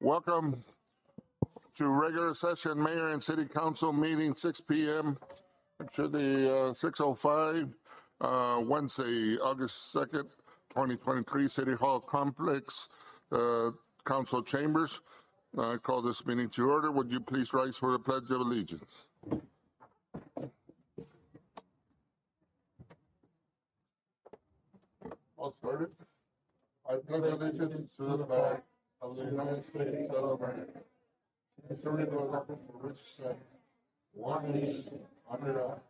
Welcome to regular session mayor and city council meeting 6 p.m. Actually 6:05 Wednesday, August 2nd, 2023, City Hall Complex, council chambers. I call this meeting to order. Would you please rise for the Pledge of Allegiance? All started. I pledge allegiance to the flag of the United States of America, and to the republic for which it stands, one nation, under God,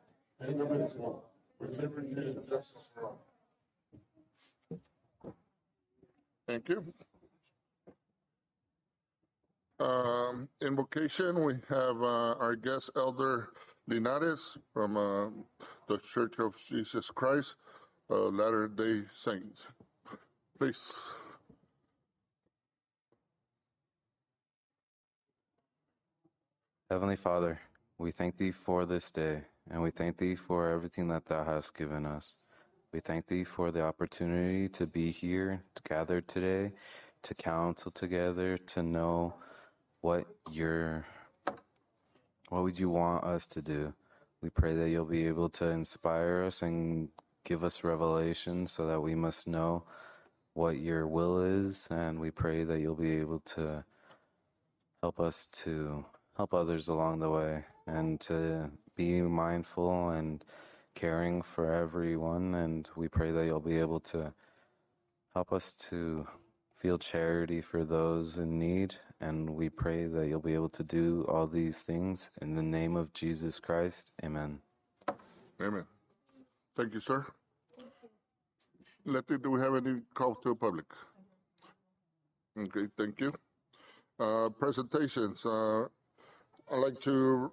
indivisible, with liberty and justice for all. Thank you. Invocation, we have our guest Elder Linares from the Church of Jesus Christ, Latter-day Saints. Please. Heavenly Father, we thank Thee for this day, and we thank Thee for everything that Thou hast given us. We thank Thee for the opportunity to be here, to gather today, to counsel together, to know what would You want us to do. We pray that You'll be able to inspire us and give us revelation so that we must know what Your will is, and we pray that You'll be able to help us to help others along the way and to be mindful and caring for everyone, and we pray that You'll be able to help us to feel charity for those in need, and we pray that You'll be able to do all these things in the name of Jesus Christ. Amen. Amen. Thank you, sir. Letty, do we have any call to the public? Okay, thank you. Presentations. I'd like to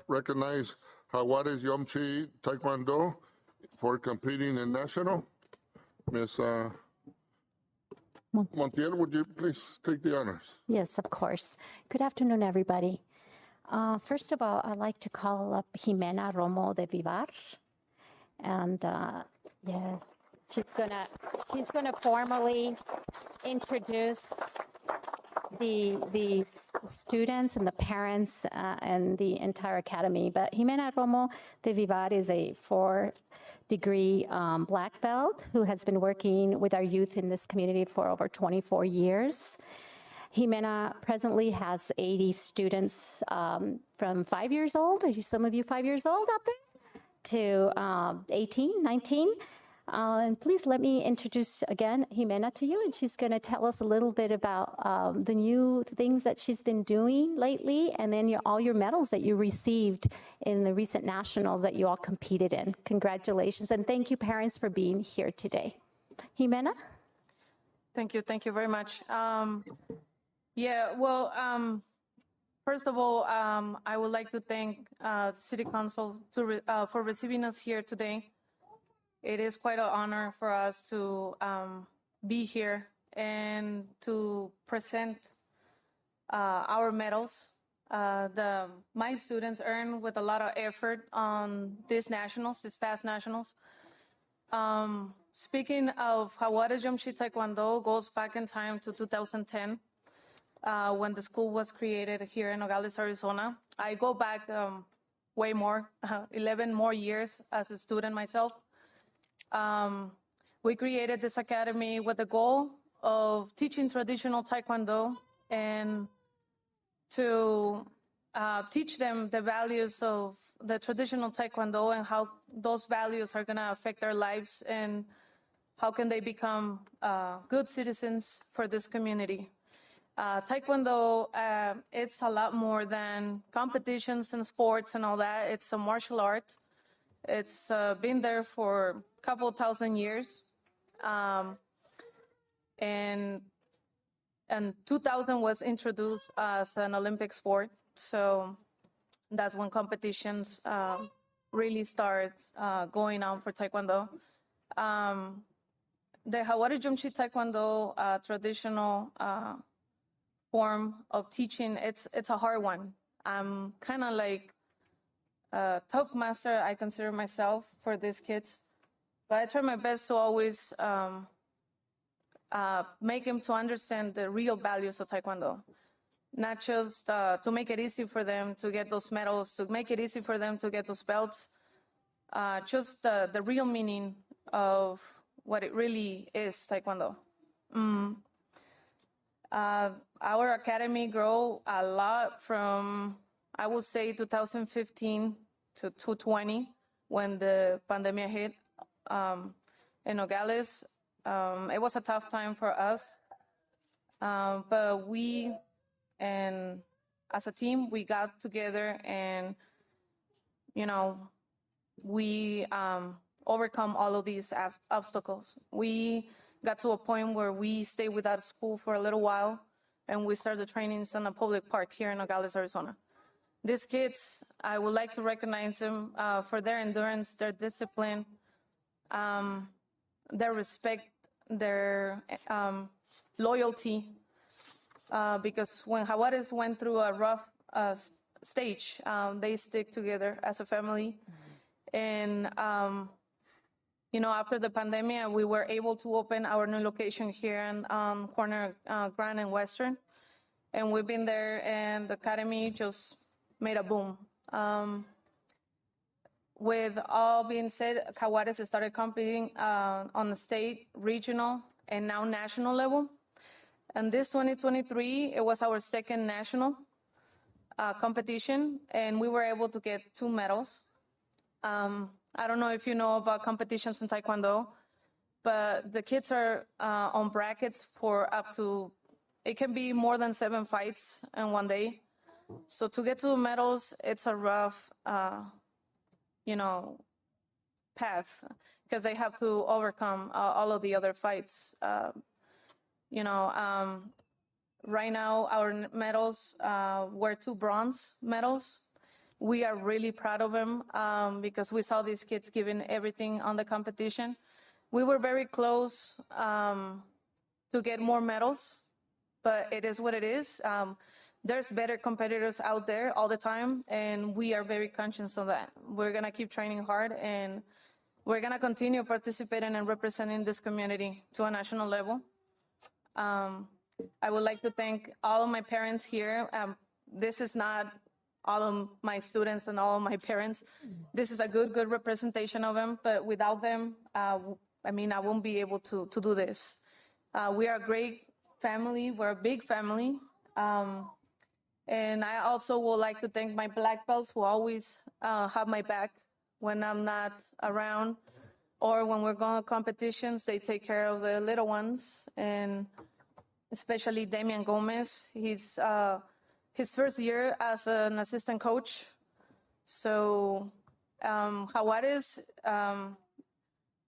recognize Jaguares Yomchi Taekwondo for competing in national. Ms. Montiel, would you please take the honors? Yes, of course. Good afternoon, everybody. First of all, I'd like to call up Jimena Romo de Vivar. And yes, she's gonna formally introduce the students and the parents and the entire academy. But Jimena Romo de Vivar is a 4th-degree black belt who has been working with our youth in this community for over 24 years. Jimena presently has 80 students from 5 years old, are some of you 5 years old out there, to 18, 19. And please let me introduce again Jimena to you, and she's going to tell us a little bit about the new things that she's been doing lately, and then all your medals that you received in the recent nationals that you all competed in. Congratulations, and thank you, parents, for being here today. Jimena? Thank you very much. First of all, I would like to thank City Council for receiving us here today. It is quite an honor for us to be here and to present our medals. My students earned with a lot of effort on this past nationals. Speaking of Jaguares Yomchi Taekwondo, goes back in time to 2010 when the school was created here in Nogales, Arizona. I go back way more, 11 more years as a student myself. We created this academy with the goal of teaching traditional Taekwondo and to teach them the values of the traditional Taekwondo and how those values are going to affect their lives and how can they become good citizens for this community. Taekwondo, it's a lot more than competitions and sports and all that. It's a martial art. It's been there for a couple thousand years. And 2000 was introduced as an Olympic sport. So that's when competitions really start going on for Taekwondo. The Jaguares Yomchi Taekwondo traditional form of teaching, it's a hard one. I'm kind of like a tough master, I consider myself, for these kids. But I try my best to always make them to understand the real values of Taekwondo. Not just to make it easy for them to get those medals, to make it easy for them to get those belts, just the real meaning of what it really is, Taekwondo. Our academy grew a lot from, I would say, 2015 to 2020 when the pandemic hit in Nogales. It was a tough time for us, but we, and as a team, we got together and, we overcome all of these obstacles. We got to a point where we stayed without school for a little while, and we started trainings in a public park here in Nogales, Arizona. These kids, I would like to recognize them for their endurance, their discipline, their respect, their loyalty, because when Jaguares went through a rough stage, they stick together as a family. And, after the pandemic, we were able to open our new location here in corner Grand and Western. And we've been there, and the academy just made a boom. With all being said, Jaguares started competing on the state, regional, and now national level. And this 2023, it was our second national competition, and we were able to get 2 medals. I don't know if you know about competitions in Taekwondo, but the kids are on brackets for up to, it can be more than 7 fights in one day. So to get to the medals, it's a rough, path, because they have to overcome all of the other fights. Right now, our medals were 2 bronze medals. We are really proud of them because we saw these kids giving everything on the competition. We were very close to get more medals, but it is what it is. There's better competitors out there all the time, and we are very conscious of that. We're going to keep training hard, and we're going to continue participating and representing this community to a national level. I would like to thank all of my parents here. This is not all of my students and all of my parents. This is a good representation of them, but without them, I won't be able to do this. We are a great family. We're a big family. And I also would like to thank my black belts who always have my back when I'm not around, or when we're going to competitions, they take care of the little ones, and especially Damian Gomez. He's his first year as an assistant coach. So Jaguares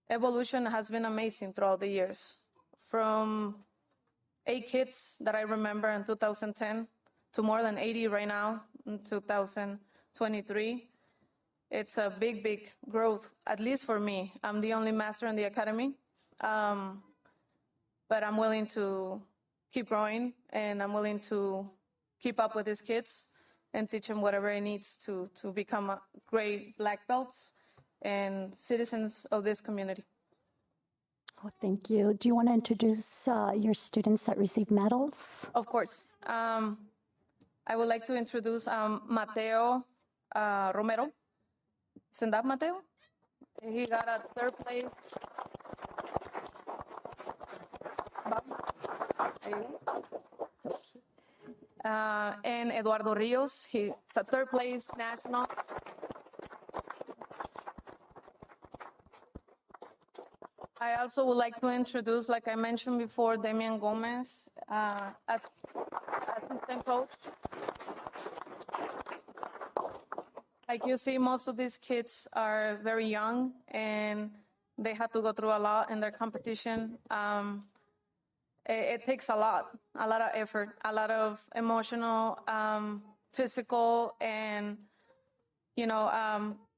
evolution has been amazing throughout the years. From 8 kids that I remember in 2010 to more than 80 right now in 2023. It's a big growth, at least for me. I'm the only master in the academy, but I'm willing to keep growing, and I'm willing to keep up with these kids and teach them whatever it needs to become a great black belts and citizens of this community. Oh, thank you. Do you want to introduce your students that receive medals? Of course. I would like to introduce Mateo Romero. Stand up, Mateo. He got a 3rd place. And Eduardo Rios, he's a 3rd place national. I also would like to introduce, like I mentioned before, Damian Gomez as assistant coach. Like you see, most of these kids are very young, and they have to go through a lot in their competition. It takes a lot of effort, a lot of emotional, physical, and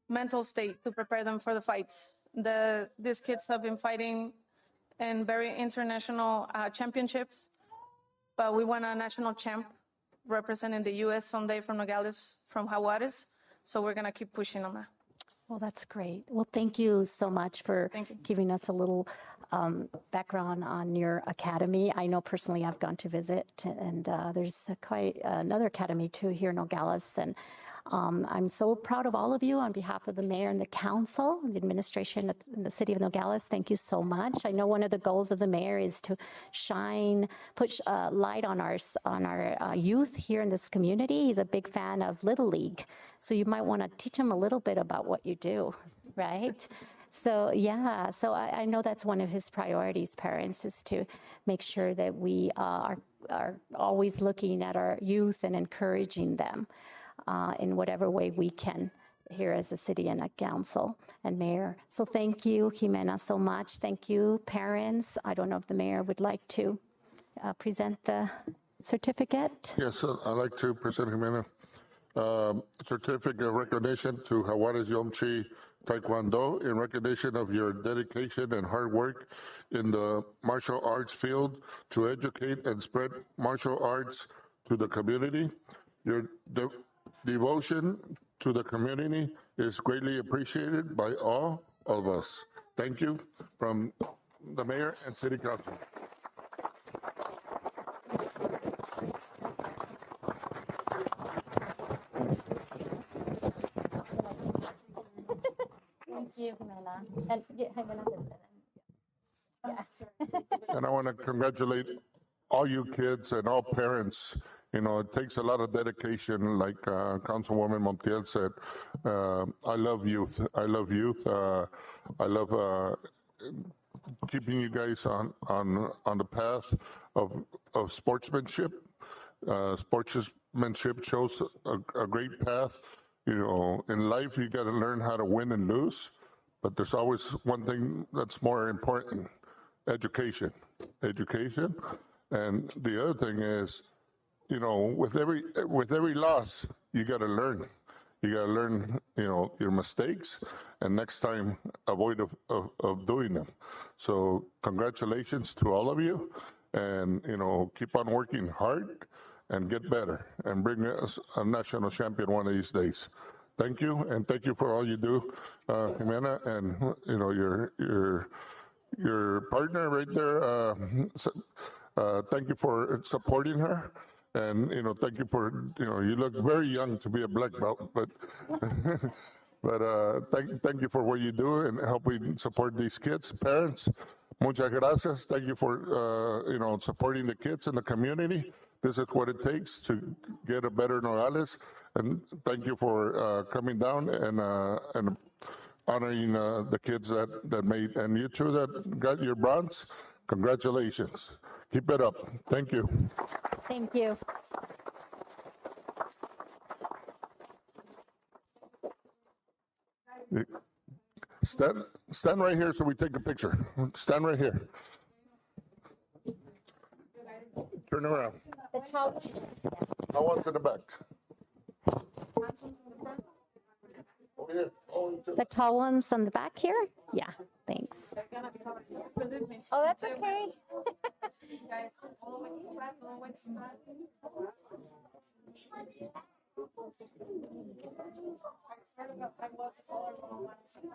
mental state to prepare them for the fights. These kids have been fighting in very international championships, but we won a national champ representing the U.S. Sunday from Nogales, from Jaguares. So we're going to keep pushing on that. Well, that's great. Well, thank you so much for giving us a little background on your academy. I know personally I've gone to visit, and there's quite another academy too here in Nogales. And I'm so proud of all of you on behalf of the mayor and the council and the administration in the city of Nogales. Thank you so much. I know one of the goals of the mayor is to put light on our youth here in this community. He's a big fan of Little League. So you might want to teach him a little bit about what you do, right? So yeah, so I know that's one of his priorities, parents, is to make sure that we are always looking at our youth and encouraging them in whatever way we can here as a city and a council and mayor. So thank you, Jimena, so much. Thank you, parents. I don't know if the mayor would like to present the certificate. Yes, I'd like to present Jimena. Certificate of recognition to Juarez Yomchi Taekwondo in recognition of your dedication and hard work in the martial arts field to educate and spread martial arts to the community. Your devotion to the community is greatly appreciated by all of us. Thank you from the mayor and city council. Thank you, Jimena. And Jimena. And I want to congratulate all you kids and all parents. You know, it takes a lot of dedication, like Councilwoman Montiel said. I love youth. I love youth. I love keeping you guys on the path of sportsmanship. Sportsmanship shows a great path. You know, in life, you got to learn how to win and lose, but there's always one thing that's more important: education. And the other thing is, you know, with every loss, you got to learn. You got to learn, you know, your mistakes, and next time avoid of doing them. So congratulations to all of you, and you know, keep on working hard and get better and bring us a national champion one of these days. Thank you, and thank you for all you do, Jimena, and you know, your partner right there. Thank you for supporting her. And, you know, thank you for, you know, you look very young to be a black belt, but thank you for what you do and helping support these kids. Parents, muchas gracias. Thank you for, you know, supporting the kids in the community. This is what it takes to get a better Nogales. And thank you for coming down and honoring the kids that made, and you two that got your bronze, congratulations. Keep it up. Thank you. Thank you. Stand right here so we take a picture. Stand right here. Turn around. The tall, No one's in the back. Over here. the tall ones on the back here? Yeah, thanks. Oh, that's okay.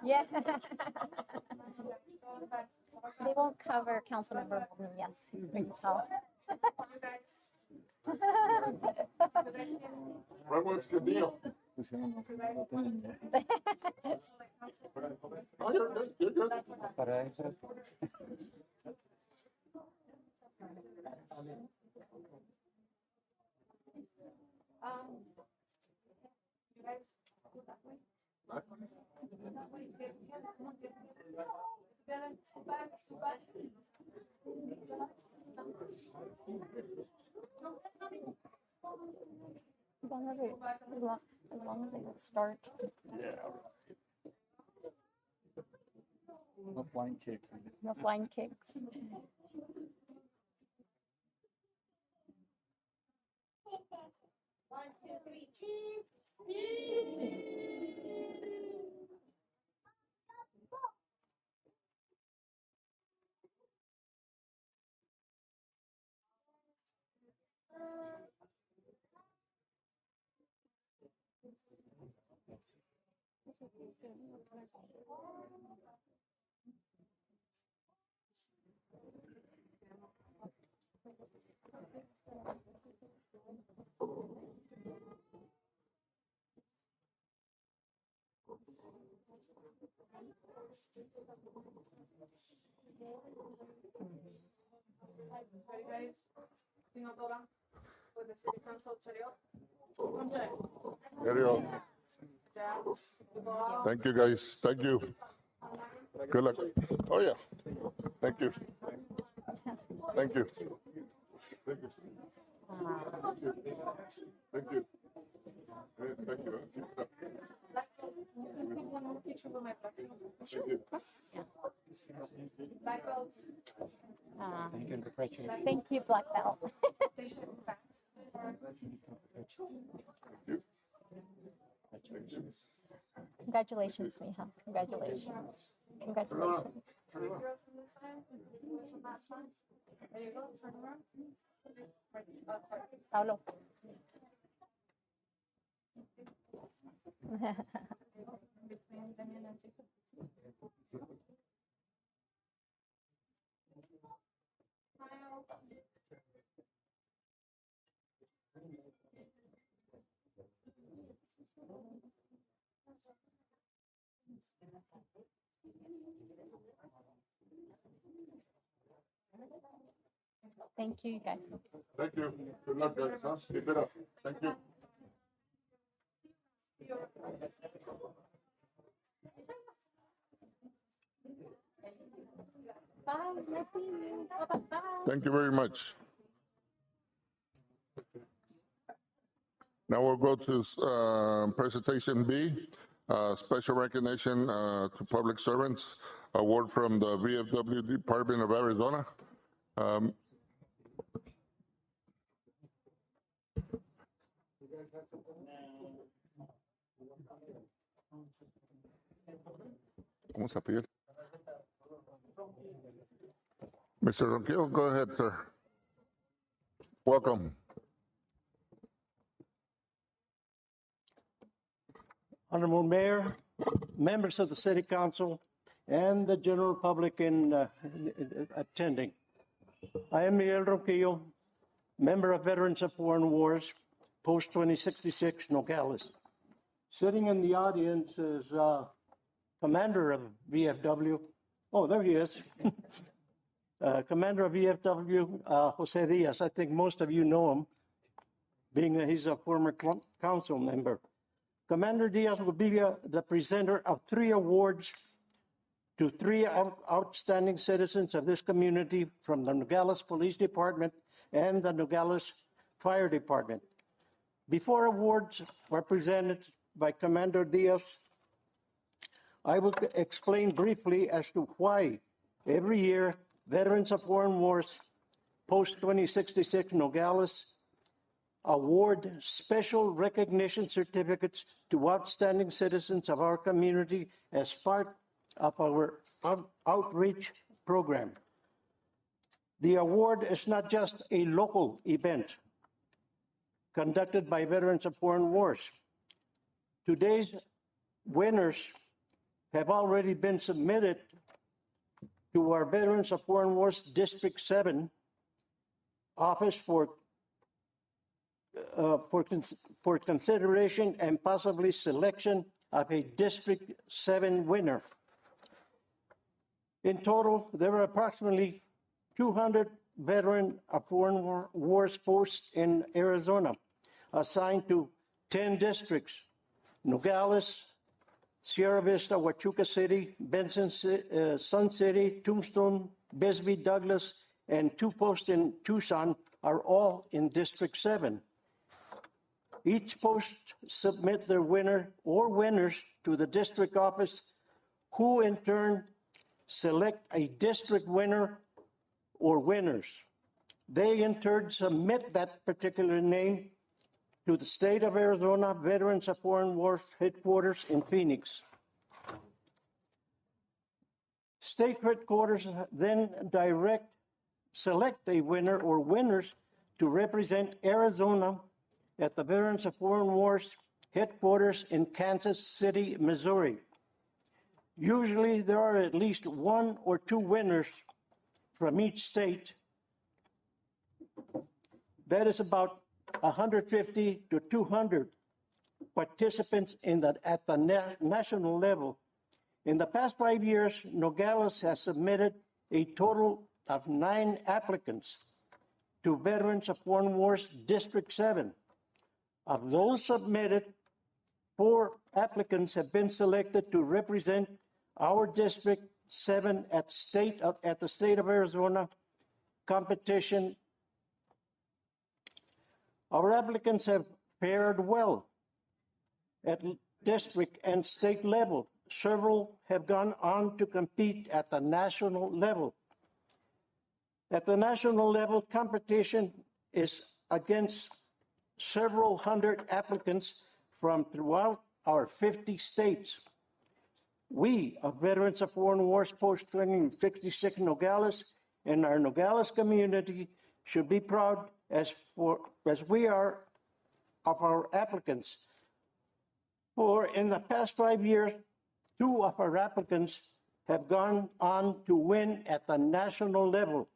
Yeah. They won't cover Councilmember Bolden. Yes, he's pretty tall. What's the deal? Oh, you're good. You're good. You guys go that way. That way. Come on, get together. Go back. As long as they don't start. No flying kicks. No flying kicks. One, two, three, cheese. Ready, guys? Tinodora with the city council chariot. There you go. Thank you, guys. Thank you. Good luck. Oh, yeah. Thank you. Thank you. Thank you. Thank you. Thank you. Thank you. One more picture with my back. Thank you. Black belts. Thank you, Black Belt. Congratulations, Mija. Congratulations. Congratulations. Girls on this side, girls on that side. There you go, turn around. Sorry. Saulo. Between Damian and Jacob. Smile. Thank you, guys. Thank you. Good luck, guys. Huh? Keep it up. Thank you. Bye. Nice seeing you. Bye-bye. Thank you very much. Now we'll go to presentation B, special recognition to public servants, award from the VFW Department of Arizona. Vamos a pedir. Mr. Ronquillo, go ahead, sir. Welcome. Honorable Mayor, members of the City Council, and the general public attending. I am Miguel Ronquillo, member of Veterans of Foreign Wars, Post 2066, Nogales. Sitting in the audience is Commander of VFW. Oh, there he is. Commander of VFW, Jose Diaz. I think most of you know him, being that he's a former council member. Commander Diaz will be the presenter of 3 awards to 3 outstanding citizens of this community from the Nogales Police Department and the Nogales Fire Department. Before awards are presented by Commander Diaz, I will explain briefly as to why every year Veterans of Foreign Wars, Post 2066 Nogales, award special recognition certificates to outstanding citizens of our community as part of our outreach program. The award is not just a local event conducted by Veterans of Foreign Wars. Today's winners have already been submitted to our Veterans of Foreign Wars District 7 office for consideration and possibly selection of a District 7 winner. In total, there are approximately 200 veteran of foreign wars posts in Arizona assigned to 10 districts: Nogales, Sierra Vista, Huachuca City, Benson, Sun City, Tombstone, Bisbee, Douglas, and 2 posts in Tucson are all in District 7. Each post submit their winner or winners to the district office, who in turn select a district winner or winners. They in turn submit that particular name to the state of Arizona Veterans of Foreign Wars headquarters in Phoenix. State headquarters then select a winner or winners to represent Arizona at the Veterans of Foreign Wars headquarters in Kansas City, Missouri. Usually there are at least 1 or 2 winners from each state That is about 150 to 200 participants at the national level. In the past 5 years, Nogales has submitted a total of 9 applicants to Veterans of Foreign Wars District 7. Of those submitted, 4 applicants have been selected to represent our District 7 at the state of Arizona competition. Our applicants have fared well at district and state level. Several have gone on to compete at the national level. At the national level, competition is against several hundred applicants from throughout our 50 states. We, of Veterans of Foreign Wars Post 2056 Nogales, and our Nogales community should be proud as we are of our applicants. For in the past 5 years, 2 of our applicants have gone on to win at the national level.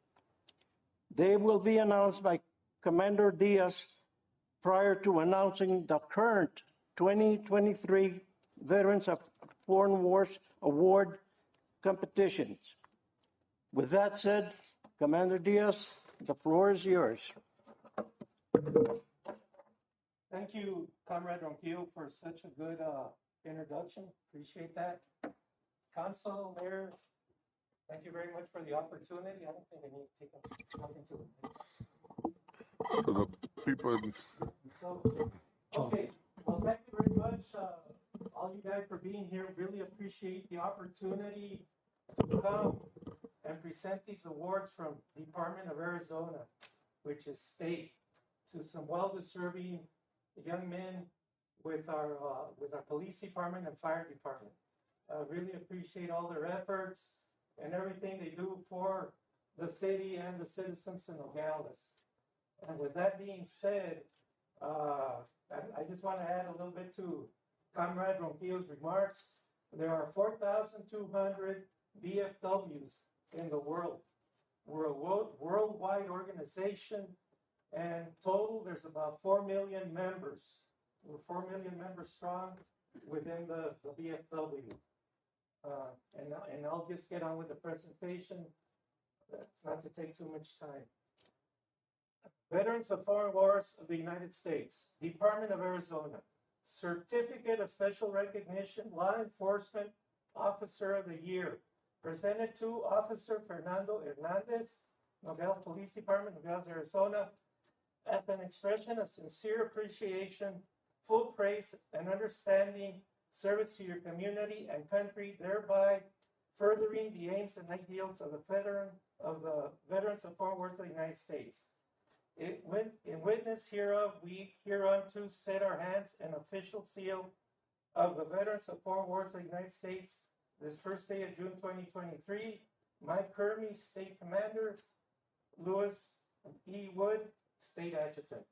They will be announced by Commander Diaz prior to announcing the current 2023 Veterans of Foreign Wars Award competitions. With that said, Commander Diaz, the floor is yours. Thank you, Comrade Ronquillo, for such a good introduction. Appreciate that. Council, Mayor, thank you very much for the opportunity. I don't think I need to take something to it. For the people, So, okay, well, thank you very much, all you guys for being here. Really appreciate the opportunity to come and present these awards from Department of Arizona, which is state, to some well-deserving young men with our police department and fire department. Really appreciate all their efforts and everything they do for the city and the citizens in Nogales. And with that being said, I just want to add a little bit to Comrade Ronquillo's remarks. There are 4,200 VFWs in the world. We're a worldwide organization, and total there's about 4 million members. We're 4 million members strong within the VFW. And I'll just get on with the presentation. That's not to take too much time. Veterans of Foreign Wars of the United States, Department of Arizona, Certificate of Special Recognition, Law Enforcement Officer of the Year, presented to Officer Fernando Hernandez, Nogales Police Department, Nogales, Arizona, as an expression of sincere appreciation, full praise, and understanding service to your community and country, thereby furthering the aims and ideals of the Veterans of Foreign Wars of the United States. In witness hereof, we hereunto set our hands an official seal of the Veterans of Foreign Wars of the United States this first day of June 2023. Mike Kermey, State Commander, Louis E. Wood, State Adjutant.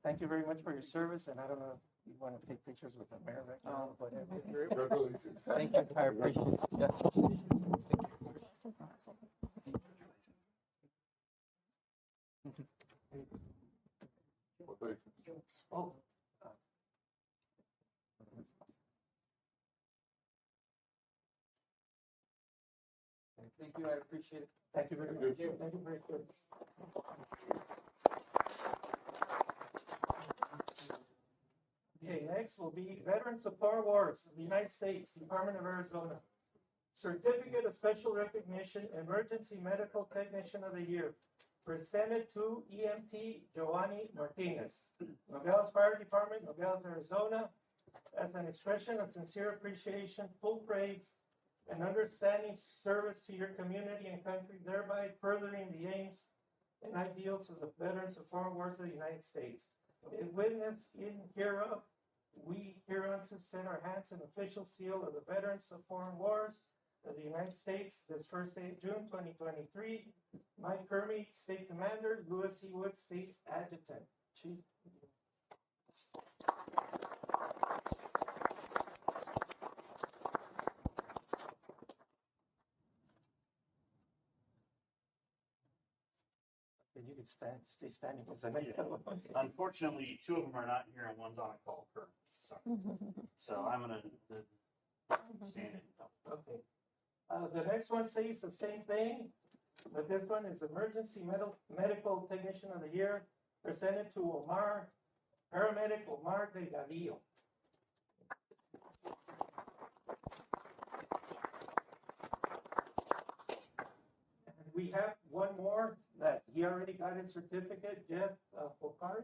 Thank you very much for your service, and I don't know if you want to take pictures with the mayor right now, but congratulations. Thank you, I appreciate it. Yeah. oh, Thank you, I appreciate it. thank you very much. Thank you for your service. Okay, next will be Veterans of Foreign Wars of the United States, Department of Arizona. Certificate of Special Recognition, Emergency Medical Technician of the Year, presented to EMT Giovanni Martinez, Nogales Fire Department, Nogales, Arizona, as an expression of sincere appreciation, full praise, and understanding service to your community and country, thereby furthering the aims and ideals of the Veterans of Foreign Wars of the United States. In witness in hereof, we hereunto set our hands an official seal of the Veterans of Foreign Wars of the United States this first day of June 2023. Mike Kermy, State Commander, Louis C. Wood, State Adjutant. Chief. You can stay standing. Unfortunately, two of them are not here and one's on a call currently. So I'm gonna stand it. Okay. The next one says the same thing, but this one is Emergency Medical Technician of the Year, presented to Paramedic Omar Delgadillo. And we have one more that he already got his certificate, Jeff Pokari.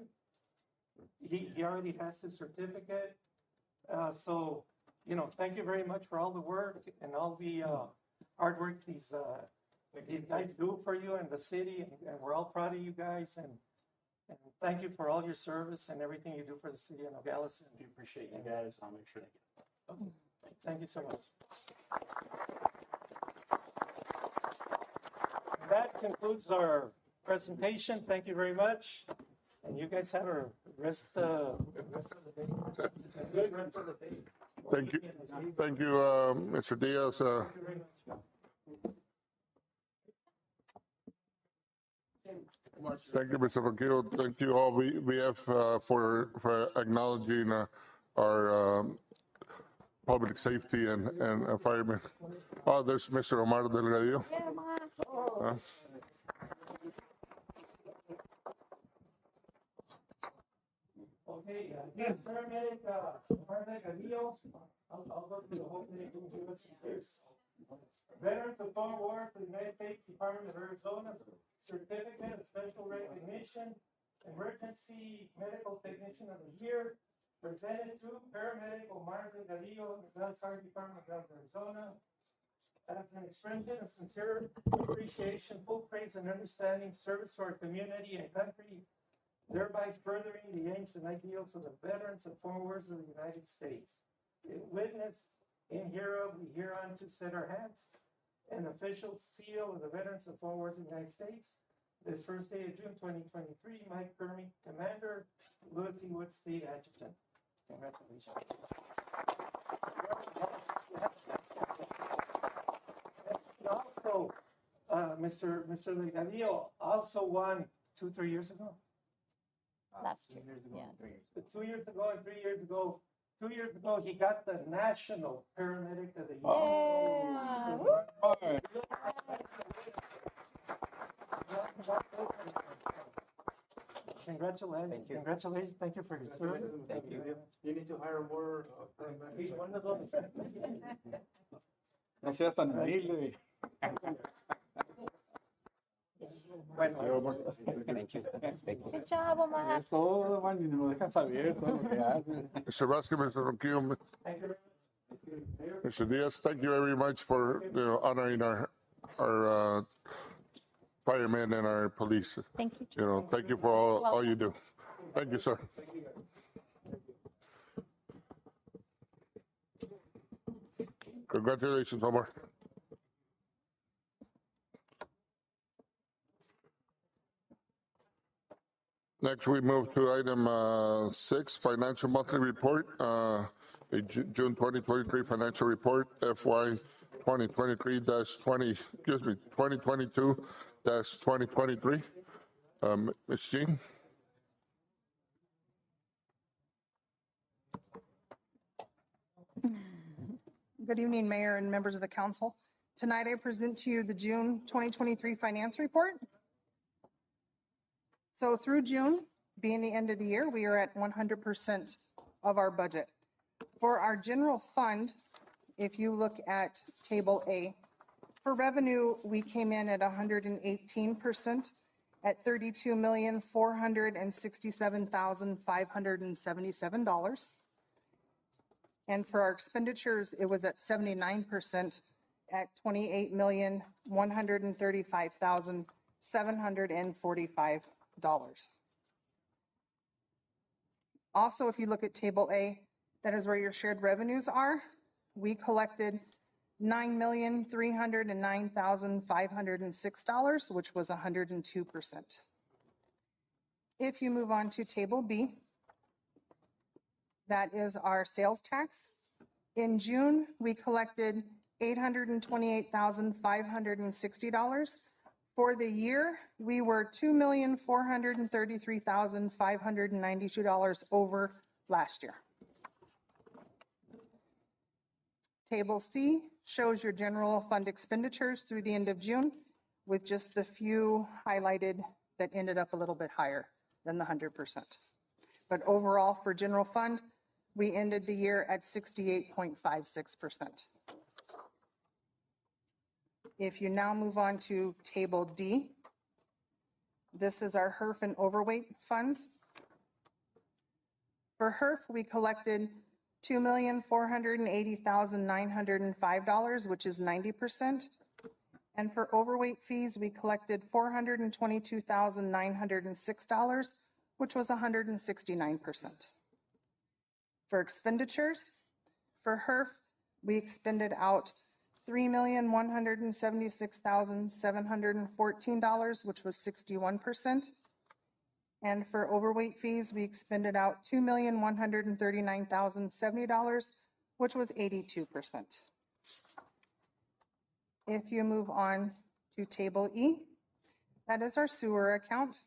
He already has his certificate. So, thank you very much for all the work and all the hard work these guys do for you and the city, and we're all proud of you guys, and thank you for all your service and everything you do for the city of Nogales. And We appreciate you guys. I'll make sure they get it. okay. Thank you so much. That concludes our presentation. Thank you very much. And you guys have a rest of the day. A good rest of the day. Thank you, Mr. Diaz. Thank you very much. Thank you, Mr. Ronquillo. Thank you all, VF, for acknowledging our public safety and firemen. Oh, there's Mr. Omar Delgadillo. Okay, yes, Paramedic Delgadillo. I'll go through the whole thing. Veterans of Foreign Wars of the United States Department of Arizona, Certificate of Special Recognition, Emergency Medical Technician of the Year, presented to Paramedic Omar Delgadillo, Nogales Fire Department of Arizona. As an expression of sincere appreciation, full praise and understanding, service to our community and country, thereby furthering the aims and ideals of the veterans and foreign wars of the United States. In witness in hereof, we hereunto set our hands, an official seal of the veterans of foreign wars of the United States. This first day of June 2023, Mike Kermy, Commander, Louis C. Wood, State Adjutant. Congratulations. Also, Mr. Delgadillo also won 2-3 years ago. Last year, yeah. 2 years ago and 3 years ago. 2 years ago, he got the National Paramedic of the Year. Congratulations. Thank you. Congratulations. Thank you for your service. Thank you. You need to hire more. He's one of those. No seas tan humilde. Bueno, Thank you. Good job, Omar. Es todo, man, y nos dejan saber todo lo que hace. Mr. Vasquez, Mr. Ronquillo, thank you. Mr. Diaz, thank you very much for honoring our firemen and our police. Thank you. Thank you for all you do. Thank you, sir. Congratulations, Omar. Next, we move to item 6, financial monthly report, the June 2023 financial report, FY 2022-2023. Ms. Jean? Good evening, Mayor and members of the council. Tonight, I present to you the June 2023 finance report. So through June, being the end of the year, we are at 100% of our budget. For our general fund, if you look at Table A, for revenue, we came in at 118% at $32,467,577. And for our expenditures, it was at 79% at $28,135,745. Also, if you look at Table A, that is where your shared revenues are. We collected $9,309,506, which was 102%. If you move on to Table B, that is our sales tax. In June, we collected $828,560. For the year, we were $2,433,592 over last year. Table C shows your general fund expenditures through the end of June, with just the few highlighted that ended up a little bit higher than the 100%. But overall, for general fund, we ended the year at 68.56%. If you now move on to Table D, this is our HERF and overweight funds. For HERF, we collected $2,480,905, which is 90%. And for overweight fees, we collected $422,906, which was 169%. For expenditures, for HERF, we expended out $3,176,714, which was 61%. And for overweight fees, we expended out $2,139,070, which was 82%. If you move on to Table E, that is our sewer account.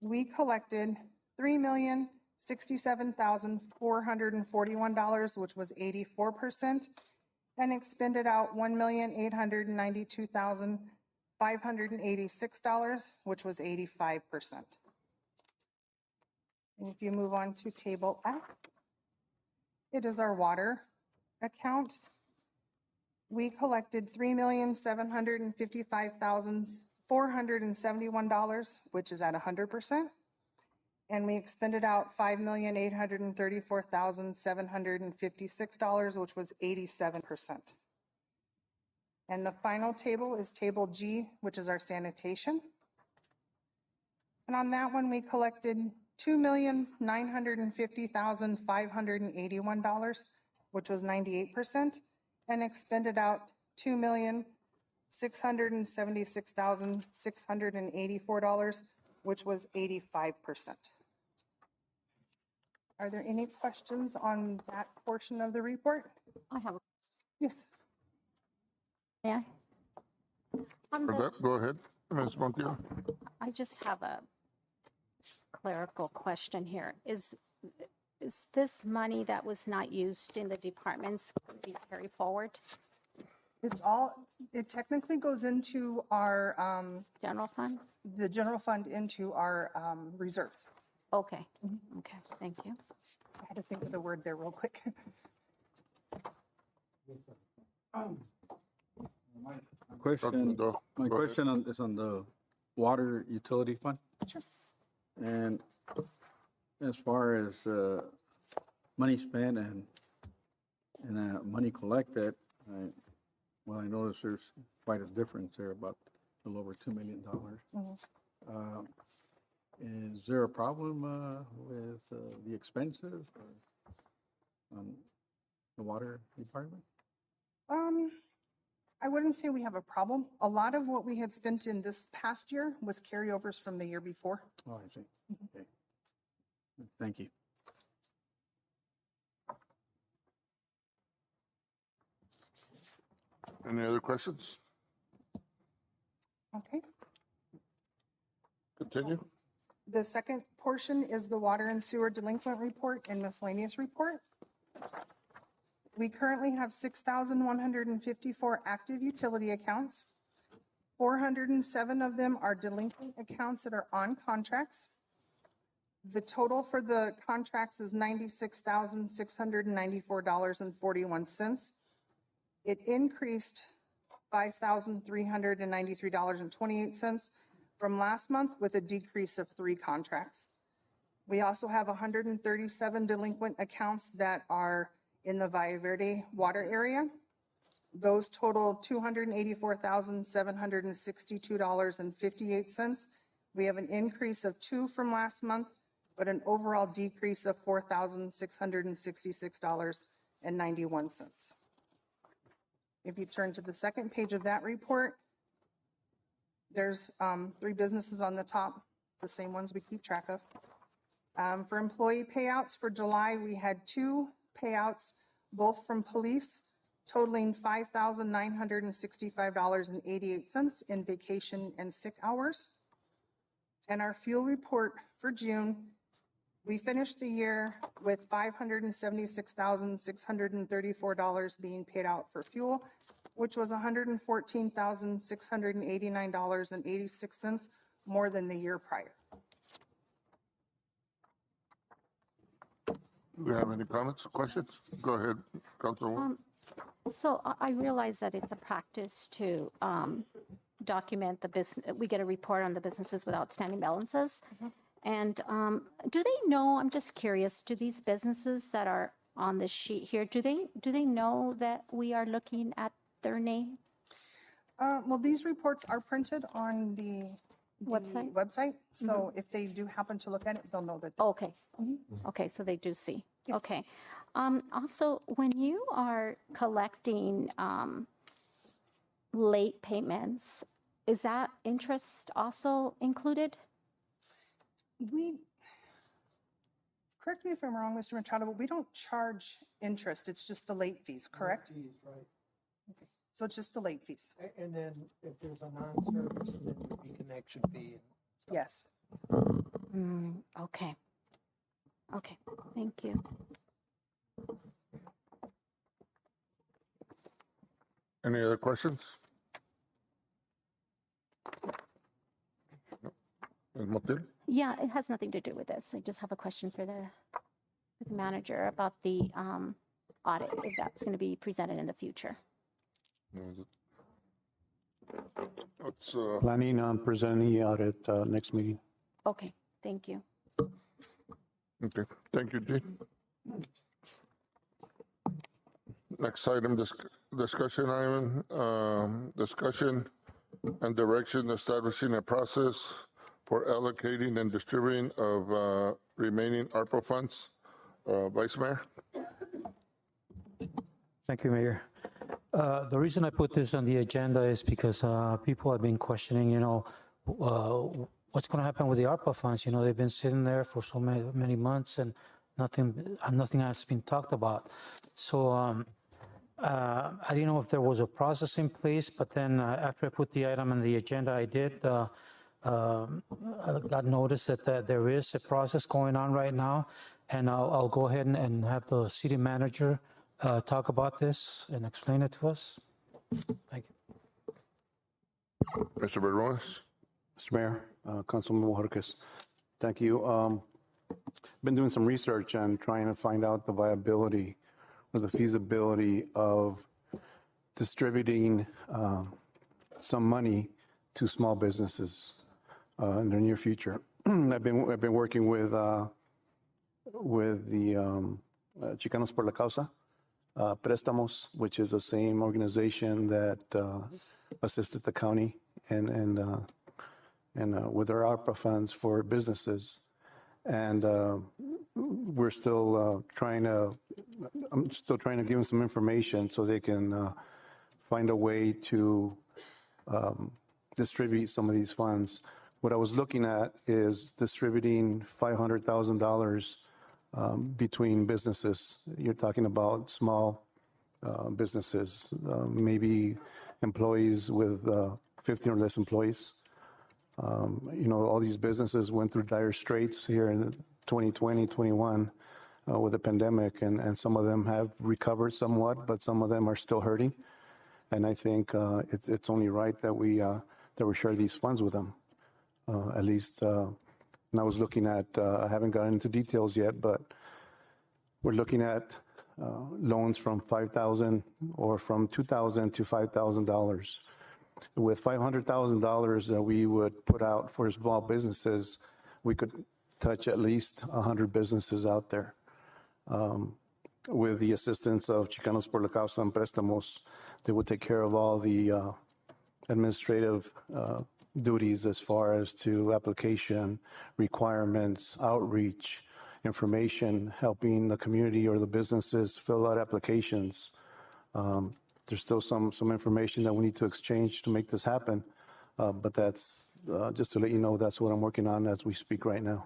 We collected $3,067,441, which was 84%, and expended out $1,892,586, which was 85%. And if you move on to Table F, it is our water account. We collected $3,755,471, which is at 100%. And we expended out $5,834,756, which was 87%. And the final table is Table G, which is our sanitation. And on that one, we collected $2,950,581, which was 98%, and expended out $2,676,684, which was 85%. Are there any questions on that portion of the report? I have, Yes. may I? On the- Go ahead, Ms. Montiel. I just have a clerical question here. Is this money that was not used in the departments going to be carried forward? It technically goes into our, General fund? the general fund into our reserves. Okay, okay, thank you. I had to think of the word there real quick. Question, Go my ahead. question is on the water utility fund. Sure. And as far as money spent and money collected, I noticed there's quite a difference there, about a little over $2 million. Is there a problem with the expenses on the water department? I wouldn't say we have a problem. A lot of what we had spent in this past year was carryovers from the year before. Oh, I see. Okay. Thank you. Any other questions? Okay. Continue. The second portion is the water and sewer delinquent report and miscellaneous report. We currently have 6,154 active utility accounts. 407 of them are delinquent accounts that are on contracts. The total for the contracts is $96,694.41. It increased $5,393.28 from last month, with a decrease of 3 contracts. We also have 137 delinquent accounts that are in the Valle Verde water area. Those total $284,762.58. We have an increase of 2 from last month, but an overall decrease of $4,666.91. If you turn to the second page of that report, there's 3 businesses on the top, the same ones we keep track of. For employee payouts for July, we had 2 payouts, both from police, totaling $5,965.88 in vacation and sick hours. And our fuel report for June, we finished the year with $576,634 being paid out for fuel, which was $114,689.86 more than the year prior. Do we have any comments, questions? Go ahead, Councilwoman. So I realize that it's a practice to document the business. We get a report on the businesses with outstanding balances. And do they know, I'm just curious, do these businesses that are on this sheet here, do they know that we are looking at their name? Well, these reports are printed on the Website? So if they do happen to look at it, they'll know that. Okay. Okay, so they do see. Okay. Also, when you are collecting late payments, is that interest also included? Correct me if I'm wrong, Mr. Machado, but we don't charge interest. It's just the late fees, correct? Fees, right. Okay. So it's just the late fees. And then if there's a non-service, then there'd be connection fee. Yes. Okay. Okay, thank you. Any other questions? Ms. Motil? Yeah, it has nothing to do with this. I just have a question for the manager about the audit, if that's going to be presented in the future. It's, Planning on presenting the audit next meeting. Okay, thank you. okay, thank you, Gene. Next item, discussion item, discussion and direction establishing a process for allocating and distributing of remaining ARPA funds. Vice Mayor? Thank you, Mayor. The reason I put this on the agenda is because people have been questioning, what's going to happen with the ARPA funds. They've been sitting there for so many months and nothing has been talked about. So I didn't know if there was a process in place, but then after I put the item on the agenda, I did got notice that there is a process going on right now, and I'll go ahead and have the city manager talk about this and explain it to us. Thank you. Mr. Bermudez? Mr. Mayor, Councilman Bojorquez, thank you. Been doing some research and trying to find out the viability or the feasibility of distributing some money to small businesses in the near future. I've been working with the Chicanos por la Causa, Préstamos, which is the same organization that assisted the county and with their ARPA funds for businesses. And I'm still trying to give them some information so they can find a way to distribute some of these funds. What I was looking at is distributing $500,000 between businesses. You're talking about small businesses, maybe employees with 15 or less employees. All these businesses went through dire straits here in 2020, 21 with the pandemic, and some of them have recovered somewhat, but some of them are still hurting. And I think it's only right that we share these funds with them. At least, and I was looking at, I haven't gotten into details yet, but we're looking at loans from $5,000 or from $2,000 to $5,000. With $500,000 that we would put out for small businesses, we could touch at least 100 businesses out there. With the assistance of Chicanos por la Causa and Préstamos, they would take care of all the administrative duties as far as to application, requirements, outreach, information, helping the community or the businesses fill out applications. There's still some information that we need to exchange to make this happen. But that's just to let you know, that's what I'm working on as we speak right now.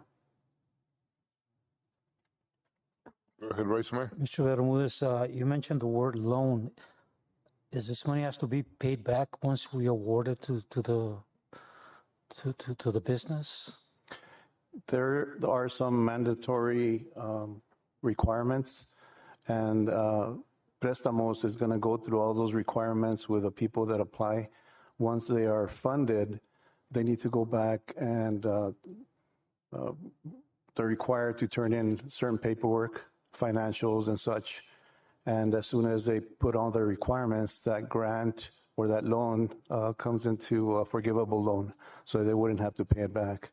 Go ahead, Vice Mayor. Mr. Bermudez, you mentioned the word loan. Is this money has to be paid back once we award it to the business? There are some mandatory requirements, and Prestamos is going to go through all those requirements with the people that apply. Once they are funded, they need to go back and they're required to turn in certain paperwork, financials and such. And as soon as they put all the requirements, that grant or that loan comes into a forgivable loan, so they wouldn't have to pay it back.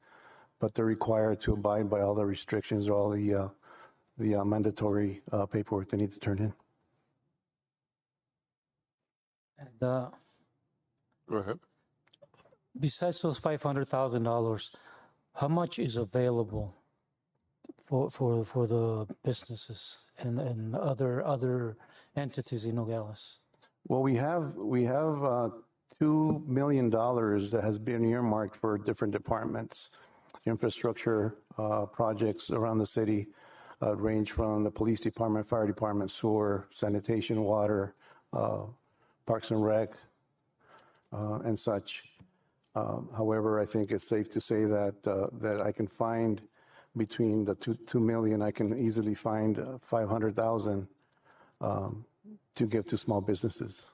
But they're required to abide by all the restrictions or all the mandatory paperwork they need to turn in. And Go ahead. besides those $500,000, how much is available for the businesses and other entities in Nogales? Well, we have $2 million that has been earmarked for different departments, infrastructure projects around the city, range from the police department, fire department, sewer, sanitation, water, parks and rec, and such. However, I think it's safe to say that I can find between the 2 million, I can easily find 500,000 to give to small businesses.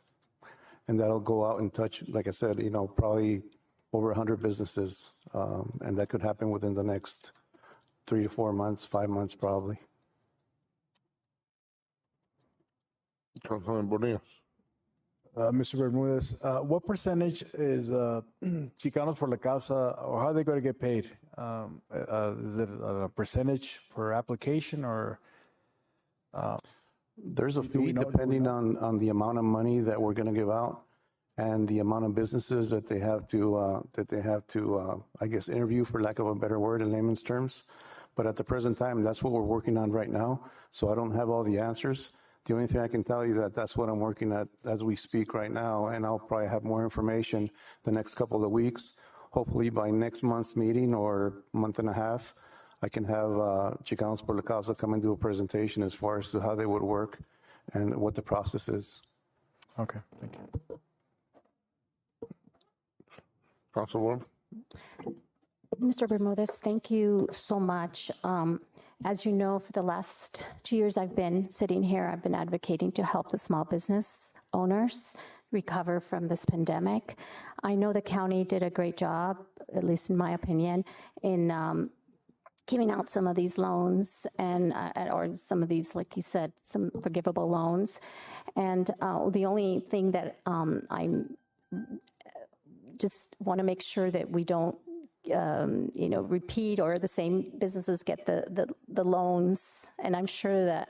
And that'll go out and touch, like I said, probably over 100 businesses. And that could happen within the next 3 to 4 months, 5 months probably. Councilman Bonilla. Mr. Bermudez, what percentage is Chicanos for La Casa, or how are they going to get paid? Is it a percentage per application, or? There's a fee depending on the amount of money that we're going to give out and the amount of businesses that they have to, I guess, interview, for lack of a better word, in layman's terms. But at the present time, that's what we're working on right now. So I don't have all the answers. The only thing I can tell you that's what I'm working at as we speak right now, and I'll probably have more information the next couple of weeks. Hopefully by next month's meeting or month and a half, I can have Chicanos por la Causa come and do a presentation as far as to how they would work and what the process is. Okay, thank you. Councilwoman. Mr. Bermudez, thank you so much. As you know, for the last 2 years I've been sitting here, I've been advocating to help the small business owners recover from this pandemic. I know the county did a great job, at least in my opinion, in giving out some of these loans and or some of these, like you said, some forgivable loans. And the only thing that I just want to make sure that we don't repeat, or the same businesses get the loans. And I'm sure that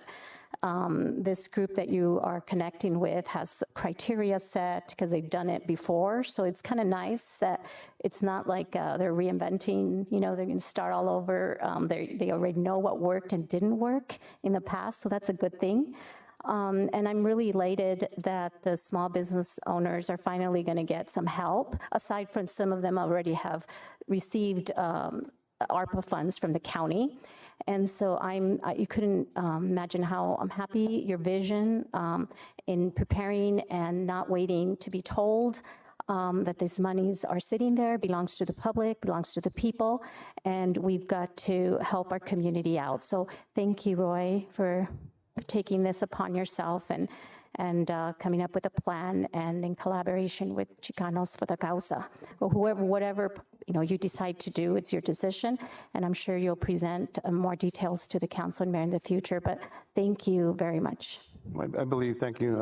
this group that you are connecting with has criteria set because they've done it before. So it's kind of nice that it's not like they're reinventing, they're going to start all over. They already know what worked and didn't work in the past. So that's a good thing. And I'm really elated that the small business owners are finally going to get some help, aside from some of them already have received ARPA funds from the county. And so you couldn't imagine how I'm happy your vision in preparing and not waiting to be told that these monies are sitting there, belongs to the public, belongs to the people, and we've got to help our community out. So thank you, Roy, for taking this upon yourself and coming up with a plan, and in collaboration with Chicanos for the Causa, or whatever you decide to do, it's your decision, and I'm sure you'll present more details to the council and mayor in the future. But thank you very much. I believe, thank you,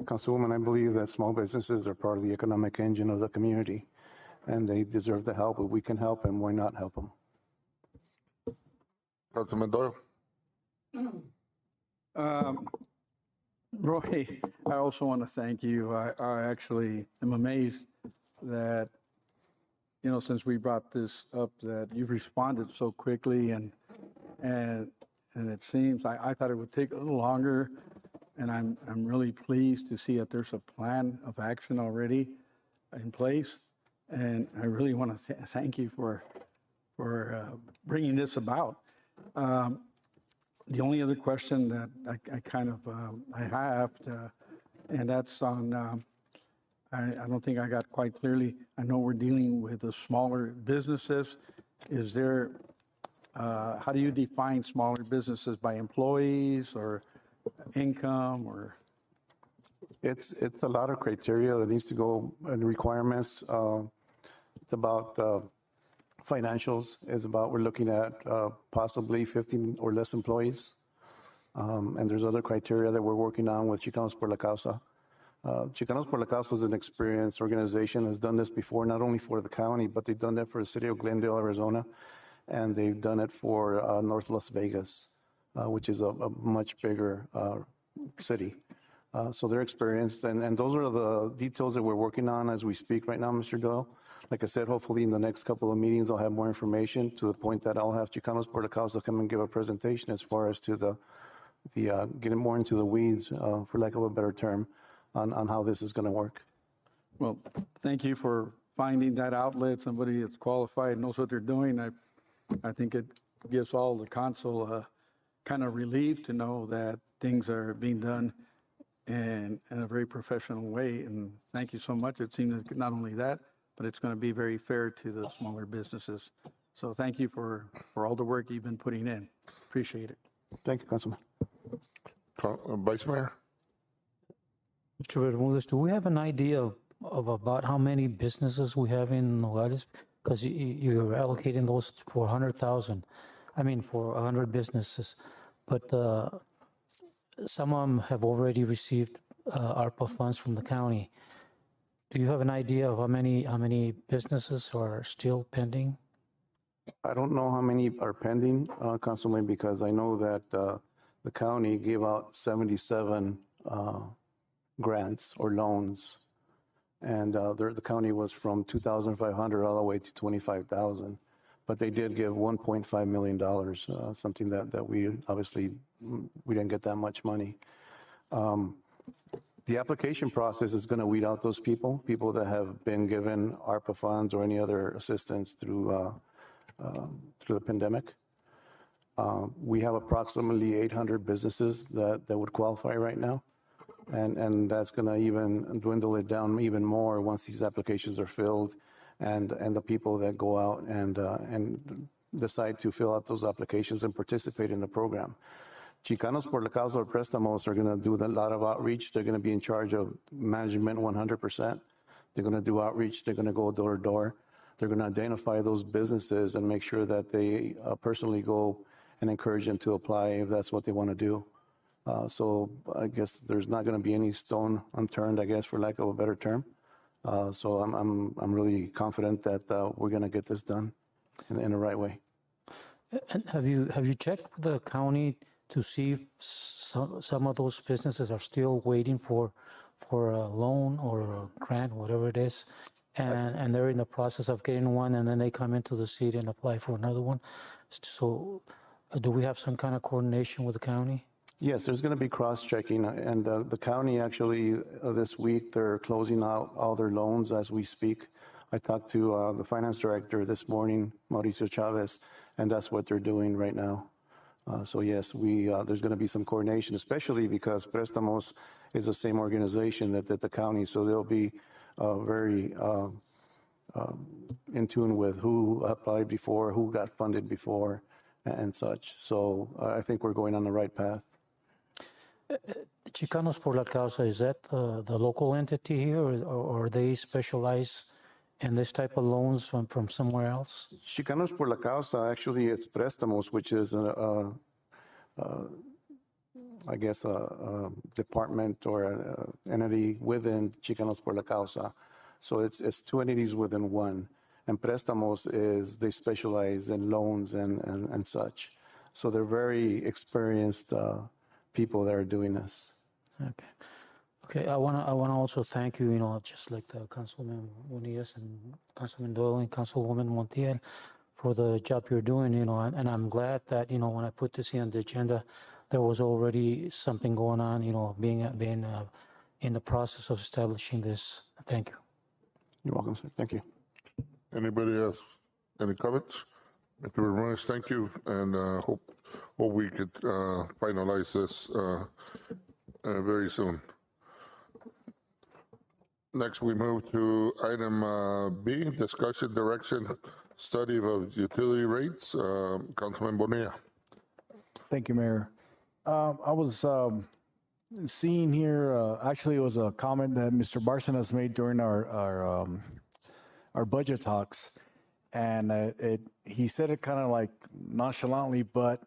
Councilwoman. I believe that small businesses are part of the economic engine of the community, and they deserve the help. If we can help them, why not help them? Councilman Doyle. Roy, I also want to thank you. I actually am amazed that, since we brought this up, that you've responded so quickly, and it seems, I thought it would take a little longer, And I'm really pleased to see that there's a plan of action already in place. And I really want to thank you for bringing this about. The only other question that I kind of I have, and that's on, I don't think I got quite clearly. I know we're dealing with the smaller businesses. Is there, how do you define smaller businesses, by employees or income or? It's a lot of criteria that needs to go and requirements. It's about financials. Is about we're looking at possibly 15 or less employees, and there's other criteria that we're working on with Chicanos por la Causa. Chicanos por la Causa is an experienced organization, has done this before, not only for the county, but they've done it for the city of Glendale, Arizona, and they've done it for North Las Vegas, which is a much bigger city. So they're experienced, and those are the details that we're working on as we speak right now, Mr. Doyle. Like I said, hopefully in the next couple of meetings, I'll have more information to the point that I'll have Chicanos por la Causa come and give a presentation as far as to the getting more into the weeds, for lack of a better term, on how this is going to work. Well, thank you for finding that outlet, somebody that's qualified, knows what they're doing. I think it gives all the council kind of relief to know that things are being done in a very professional way. And thank you so much. It seems that not only that, but it's going to be very fair to the smaller businesses. So thank you for all the work you've been putting in. Appreciate it. Thank you, Councilman. Vice Mayor? Mr. Bermudez, do we have an idea of about how many businesses we have in Nogales? Because you're allocating those for 100,000. I mean, for 100 businesses. But some of them have already received ARPA funds from the county. Do you have an idea of how many businesses are still pending? I don't know how many are pending, Councilman, because I know that the county gave out 77 grants or loans, and the county was from 2,500 all the way to 25,000. But they did give $1.5 million, something that we obviously we didn't get that much money. The application process is going to weed out those people that have been given ARPA funds or any other assistance through the pandemic. We have approximately 800 businesses that would qualify right now, and that's going to even dwindle it down even more once these applications are filled, and the people that go out and decide to fill out those applications and participate in the program. Chicanos por la Causa or Prestamos are going to do a lot of outreach. They're going to be in charge of management 100%. They're going to do outreach. They're going to go door to door. They're going to identify those businesses and make sure that they personally go and encourage them to apply if that's what they want to do. So I guess there's not going to be any stone unturned, I guess, for lack of a better term. So I'm really confident that we're going to get this done in the right way. And have you checked with the county to see if some of those businesses are still waiting for a loan or a grant, whatever it is, and they're in the process of getting one, and then they come into the city and apply for another one? So do we have some kind of coordination with the county? Yes, there's going to be cross-checking, and the county actually this week, they're closing out all their loans as we speak. I talked to the finance director this morning, Mauricio Chavez, and that's what they're doing right now. So yes, there's going to be some coordination, especially because Prestamos is the same organization that the county, so they'll be very in tune with who applied before, who got funded before, and such. So I think we're going on the right path. Chicanos por la Causa, is that the local entity here, or they specialize in this type of loans from somewhere else? Chicanos por la Causa, actually, it's Prestamos, which is I guess a department or an entity within Chicanos por la Causa. So it's two entities within one. And Prestamos they specialize in loans and such. So they're very experienced people that are doing this. Okay. I want to also thank you, just like Councilman Bonillas and Councilman Doyle and Councilwoman Montiel for the job you're doing, and I'm glad that, when I put this on the agenda, there was already something going on, being in the process of establishing this. Thank you. You're welcome, sir. Thank you. Anybody else? Any comments? Mr. Ramirez, thank you, and hope we could finalize this very soon. Next, we move to item B, discussion direction study of utility rates. Councilman Bonilla. Thank you, Mayor. I was seeing here, actually, it was a comment that Mr. Barcenas made during our budget talks. And he said it kind of like nonchalantly, but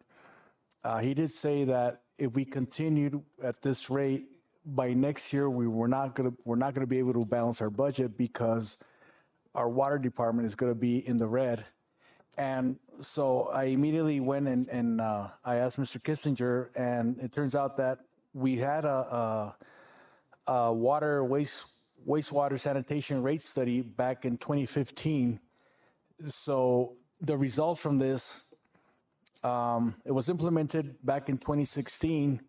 he did say that if we continued at this rate, by next year we're not gonna be able to balance our budget because our water department is gonna be in the red. And so I immediately went and I asked Mr. Kissinger, and it turns out that we had a wastewater sanitation rate study back in 2015. So the results from this, it was implemented back in 2016,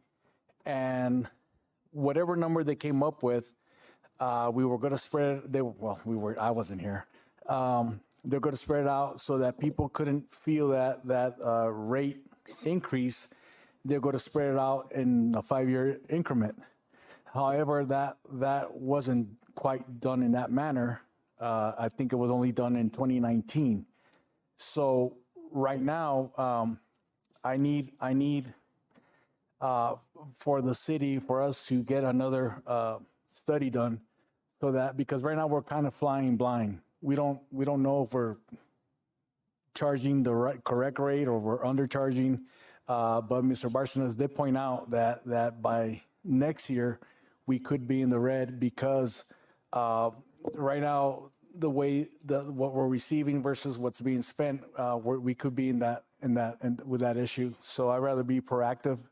and whatever number they came up with, we were going to spread it. I wasn't here. They're going to spread it out so that people couldn't feel that rate increase. They're going to spread it out in a 5-year increment. However, that wasn't quite done in that manner. I think it was only done in 2019. So right now, I need for the city, for us to get another study done, so that, because right now we're kind of flying blind. We don't know if we're charging the correct rate or we're undercharging. But Mr. Barcenas did point out that by next year we could be in the red because right now the way what we're receiving versus what's being spent, we could be with that issue. So I'd rather be proactive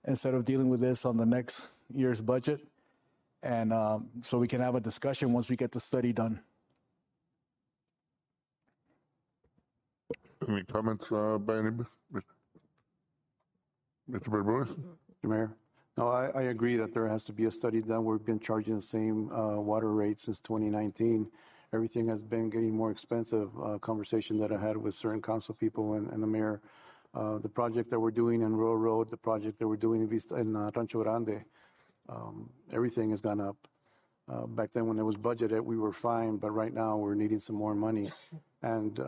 instead of dealing with this on the next year's budget, and so we can have a discussion once we get the study done. Any comments by anybody? Mr. Bermudez? Mr. Mayor. No, I agree that there has to be a study done. We've been charging the same water rate since 2019. Everything has been getting more expensive. Conversation that I had with certain council people and the mayor. The project that we're doing in Rural Road, the project that we're doing in Rancho Grande, everything has gone up. Back then when it was budgeted, we were fine, but right now we're needing some more money. And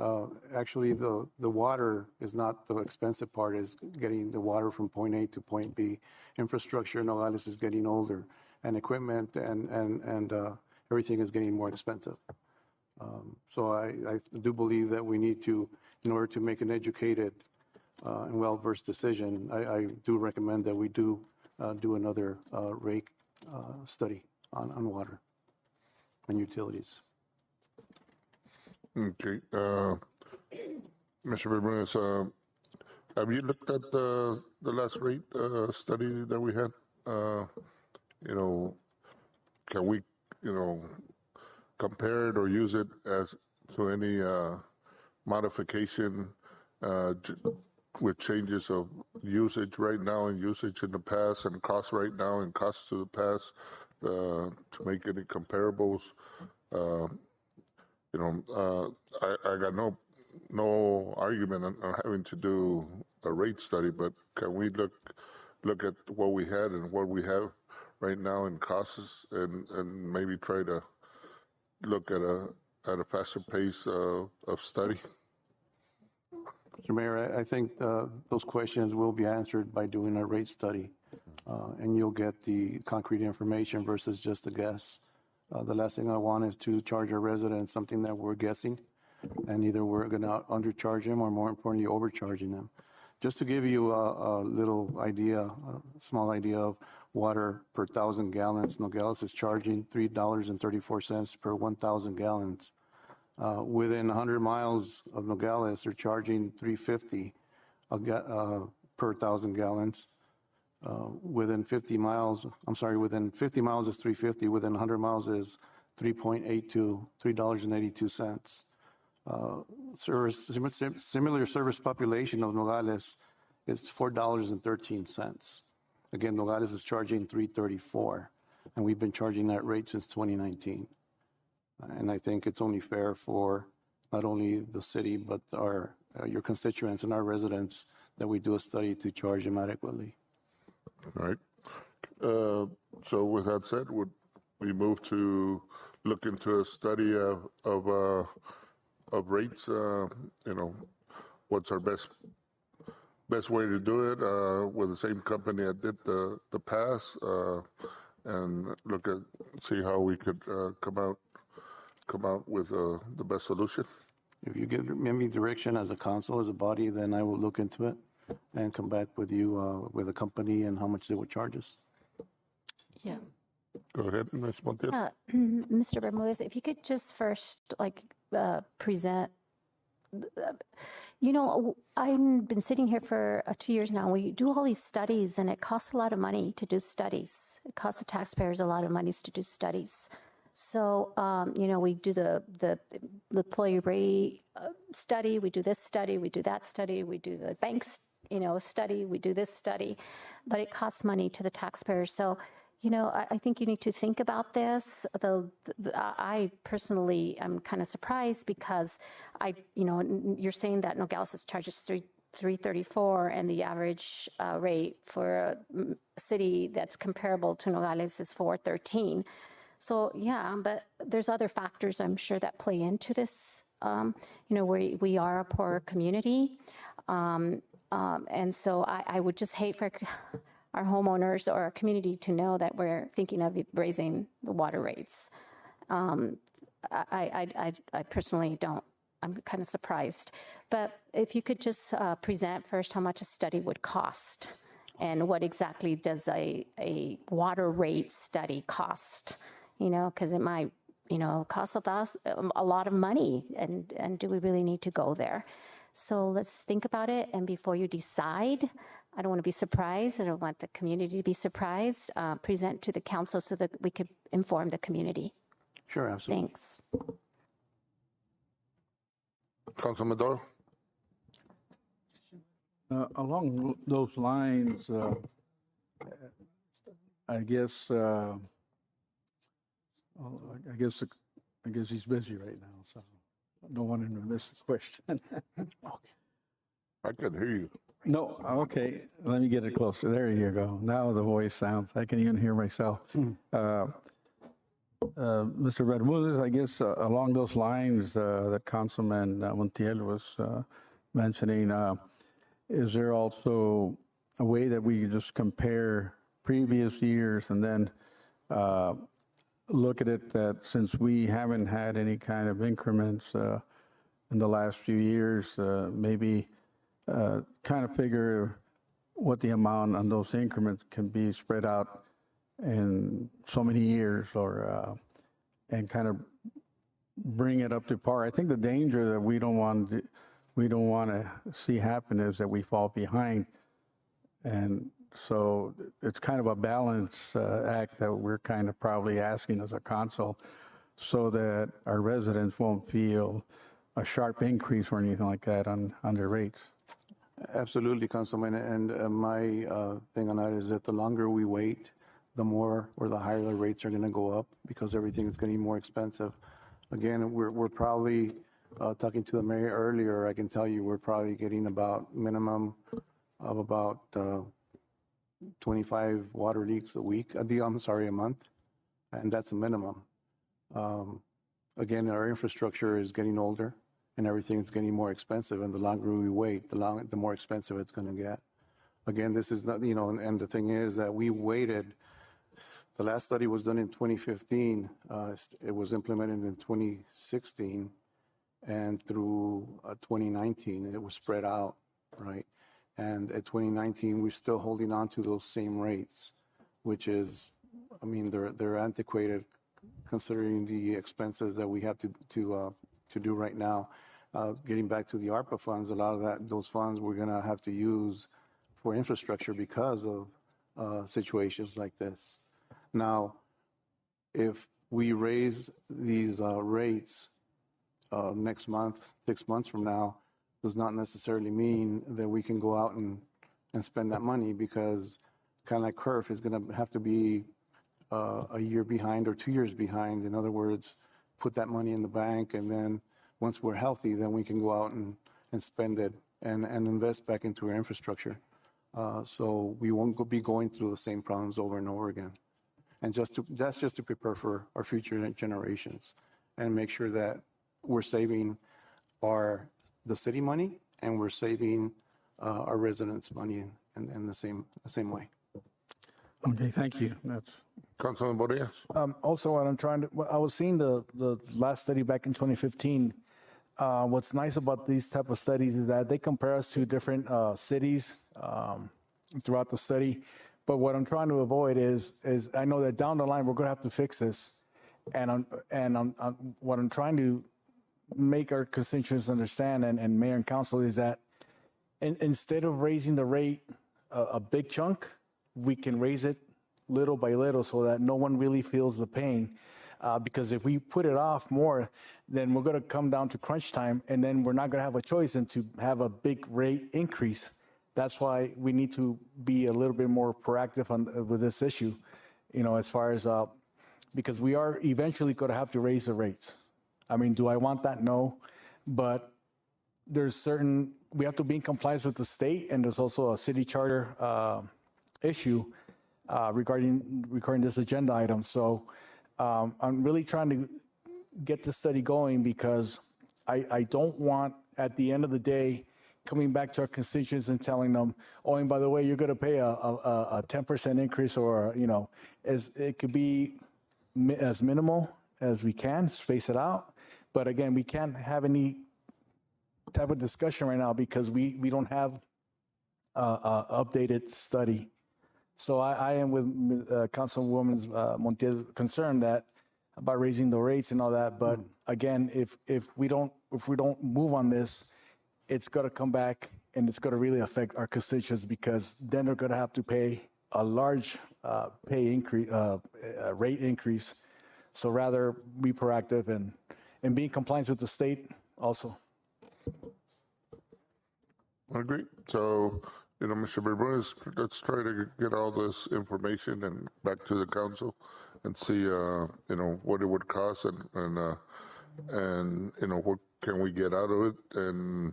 actually the water is not the expensive part, is getting the water from point A to point B. Infrastructure in Nogales is getting older, and equipment and everything is getting more expensive. So I do believe that we need to, in order to make an educated and well-versed decision, I do recommend that we do another rate study on water and utilities. Okay. Mr. Bermudez, have you looked at the last rate study that we had? Can we, compare it or use it as to any modification with changes of usage right now and usage in the past and cost right now and costs to the past to make any comparables? I got no argument on having to do a rate study, but can we look at what we had and what we have right now in costs and maybe try to look at a faster pace of study? Mr. Mayor, I think those questions will be answered by doing a rate study, and you'll get the concrete information versus just a guess. The last thing I want is to charge our residents something that we're guessing, and either we're going to undercharge them or, more importantly, overcharging them. Just to give you a little idea, a small idea of water per 1,000 gallons, Nogales is charging $3.34 per 1,000 gallons. Within 100 miles of Nogales, they're charging $3.50 per 1,000 gallons. Within 50 miles is $3.50. Within 100 miles is $3.82, $3.82. Similar service population of Nogales it's $4.13. Again, Nogales is charging $3.34, and we've been charging that rate since 2019. And I think it's only fair for not only the city, but your constituents and our residents that we do a study to charge them adequately. All right. So with that said, would we move to look into a study of rates? What's our best way to do it with the same company that did the pass, and see how we could come out with the best solution. If you give me direction as a council, as a body, then I will look into it and come back with you with a company and how much they would charge us. Yeah. Go ahead, Ms. Montiel. Mr. Bermudez, if you could just first present. I've been sitting here for 2 years now. We do all these studies, and it costs a lot of money to do studies. It costs the taxpayers a lot of money to do studies. So, we do the employee rate study, we do this study, we do that study, we do the banks, study, we do this study, but it costs money to the taxpayers. So, I think you need to think about this. I personally am kind of surprised because you're saying that Nogales charges $3.34 and the average rate for a city that's comparable to Nogales is $4.13. So yeah, but there's other factors I'm sure that play into this. We are a poor community, and so I would just hate for our homeowners or our community to know that we're thinking of raising the water rates. I personally don't. I'm kind of surprised. But if you could just present first how much a study would cost and what exactly does a water rate study cost, because it might, cost us a lot of money, and do we really need to go there? So let's think about it, and before you decide, I don't want to be surprised. I don't want the community to be surprised. Present to the council so that we could inform the community. Sure, absolutely. Thanks. Councilman Doyle? Along those lines, I guess he's busy right now, so I don't want him to miss the question. I can hear you. No, okay, let me get it closer. There you go. Now the voice sounds, I can even hear myself. Mr. Bermudez, I guess along those lines that Councilman Montiel was mentioning, is there also a way that we just compare previous years and then look at it that since we haven't had any kind of increments in the last few years, maybe kind of figure what the amount on those increments can be spread out in so many years, or and kind of bring it up to par. I think the danger that we don't want to see happen is that we fall behind, and so it's kind of a balance act that we're kind of probably asking as a council, so that our residents won't feel a sharp increase or anything like that on their rates. Absolutely, Councilman. And my thing on that is that the longer we wait, the more or the higher the rates are going to go up because everything is getting more expensive. Again, we're probably talking to the mayor earlier. I can tell you we're probably getting about minimum of about 25 water leaks a month, and that's a minimum. Again, our infrastructure is getting older, and everything is getting more expensive. And the longer we wait, the more expensive it's going to get. Again, this is not, and the thing is that we waited. The last study was done in 2015. It was implemented in 2016, and through 2019, it was spread out, right? And at 2019, we're still holding on to those same rates, which is, they're antiquated considering the expenses that we have to do right now. Getting back to the ARPA funds, a lot of those funds we're going to have to use for infrastructure because of situations like this. Now, if we raise these rates next month, 6 months from now, does not necessarily mean that we can go out and and spend that money, because kind of like Curve is going to have to be a year behind or 2 years behind. In other words, put that money in the bank, and then once we're healthy, then we can go out and spend it and invest back into our infrastructure. So we won't be going through the same problems over and over again. And that's just to prepare for our future generations and make sure that we're saving the city money, and we're saving our residents money in the same way. Okay, thank you. Councilman Borillas. Also, what I was seeing the last study back in 2015. What's nice about these type of studies is that they compare us to different cities throughout the study. But what I'm trying to avoid is I know that down the line we're going to have to fix this, and what I'm trying to make our constituents understand, and mayor and council, is that instead of raising the rate a big chunk, we can raise it little by little so that no one really feels the pain. Because if we put it off more, then we're going to come down to crunch time, and then we're not going to have a choice than to have a big rate increase. That's why we need to be a little bit more proactive with this issue, as far as, because we are eventually going to have to raise the rates. I mean, do I want that? No. But we have to be in compliance with the state, and there's also a city charter issue regarding this agenda item. So I'm really trying to get this study going, because I don't want, at the end of the day, coming back to our constituents and telling them, oh, and by the way, you're going to pay a 10% increase, or, it could be as minimal as we can, space it out. But again, we can't have any type of discussion right now because we don't have a updated study. So I am with Councilwoman Montiel's concern that about raising the rates and all that. But again, if we don't move on this, it's going to come back and it's going to really affect our constituents, because then they're going to have to pay a large rate increase. So rather be proactive and be in compliance with the state also. I agree. So, Mr. Bermudez, let's try to get all this information and back to the council and see, what it would cost and what can we get out of it, and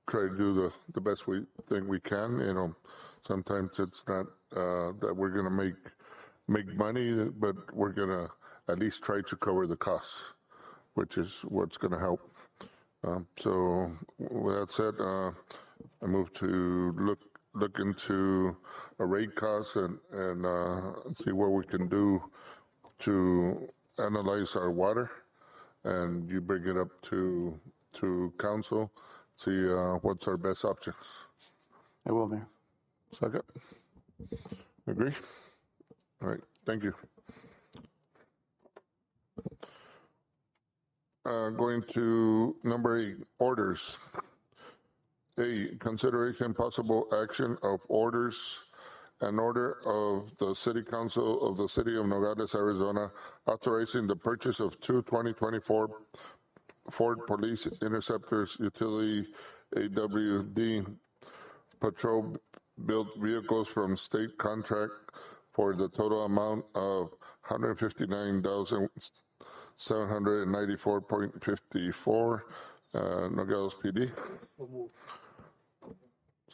try to do the best thing we can. Sometimes it's not that we're going to make money, but we're going to at least try to cover the costs, which is what's going to help. So with that said, I move to look into a rate cost and see what we can do to analyze our water, and you bring it up to council, see what's our best options. I will, Mayor. Second. Agree? All right. Thank you. Going to number 8, orders. A, consideration possible action of orders. An order of the City Council of the City of Nogales, Arizona, authorizing the purchase of 2 2024 Ford Police Interceptors Utility AWD patrol-built vehicles from state contract for the total amount of $159,794.54, Nogales PD.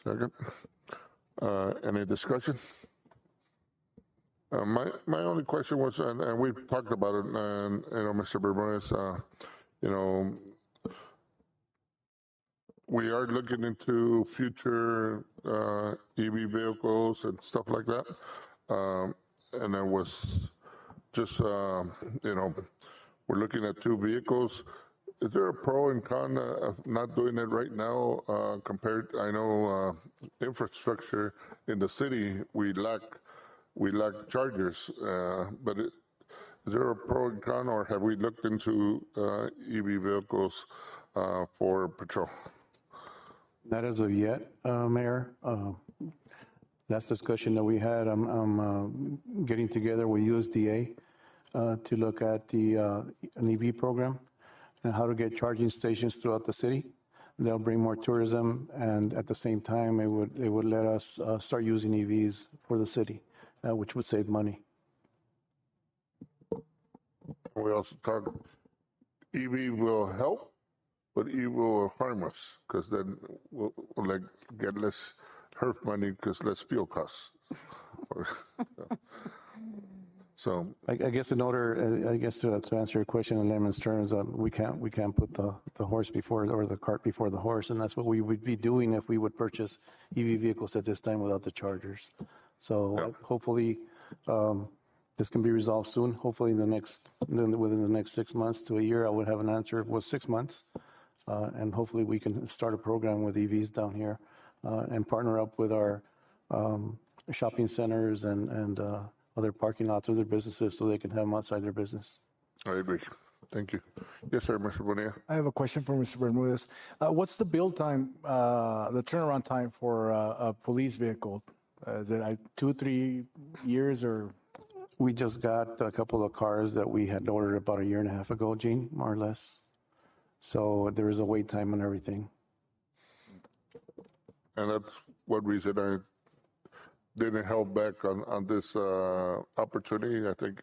Second. Any discussion? My only question was, and we've talked about it, and Mr. Bermudez, we are looking into future EV vehicles and stuff like that, and it was just we're looking at 2 vehicles. Is there a pro and con of not doing it right now compared? I know infrastructure in the city we lack chargers, but is there a pro and con, or have we looked into EV vehicles for patrol? Not as of yet, Mayor. Last discussion that we had, I'm getting together with USDA to look at an EV program and how to get charging stations throughout the city. they'll bring more tourism, and at the same time, it would let us start using EVs for the city, which would save money. We also talk, EV will help, but EV will harm us, because then we'll like get less HERF money because less fuel costs. So I guess in order, I guess to answer your question in layman's terms, we can't put the horse before, or the cart before the horse, and that's what we would be doing if we would purchase EV vehicles at this time without the chargers. So hopefully this can be resolved soon. Hopefully within the next 6 months to a year, I would have an answer. Well, 6 months, and hopefully we can start a program with EVs down here and partner up with our shopping centers and other parking lots, other businesses, so they can have them outside their business. I agree. Thank you. Yes, sir, Mr. Bonilla. I have a question for Mr. Bermudez. What's the build time, the turnaround time for a police vehicle? Is it like 2-3 years, or? We just got a couple of cars that we had ordered about a year and a half ago, Gene, more or less. So there is a wait time and everything. And that's what reason I didn't hold back on this opportunity. I think,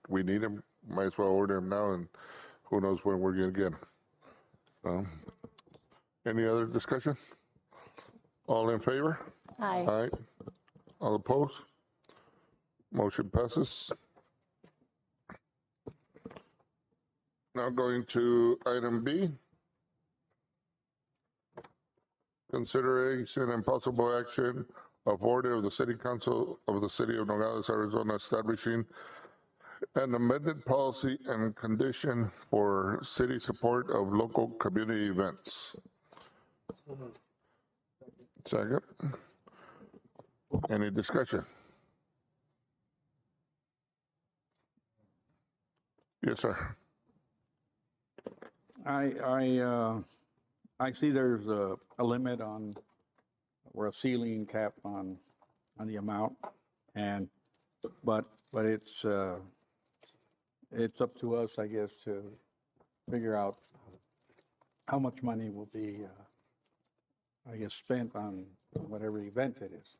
we need them. Might as well order them now, and who knows when we're going to get them. Any other discussion? All in favor? Aye. Aye. All opposed? Motion passes. Now going to item B. Consideration and possible action of order of the City Council of the City of Nogales, Arizona, establishing an amended policy and condition for city support of local community events. Second. Any discussion? Yes, sir. I see there's a limit on, or a ceiling cap on the amount, but it's up to us, I guess, to figure out how much money will be, I guess, spent on whatever event it is.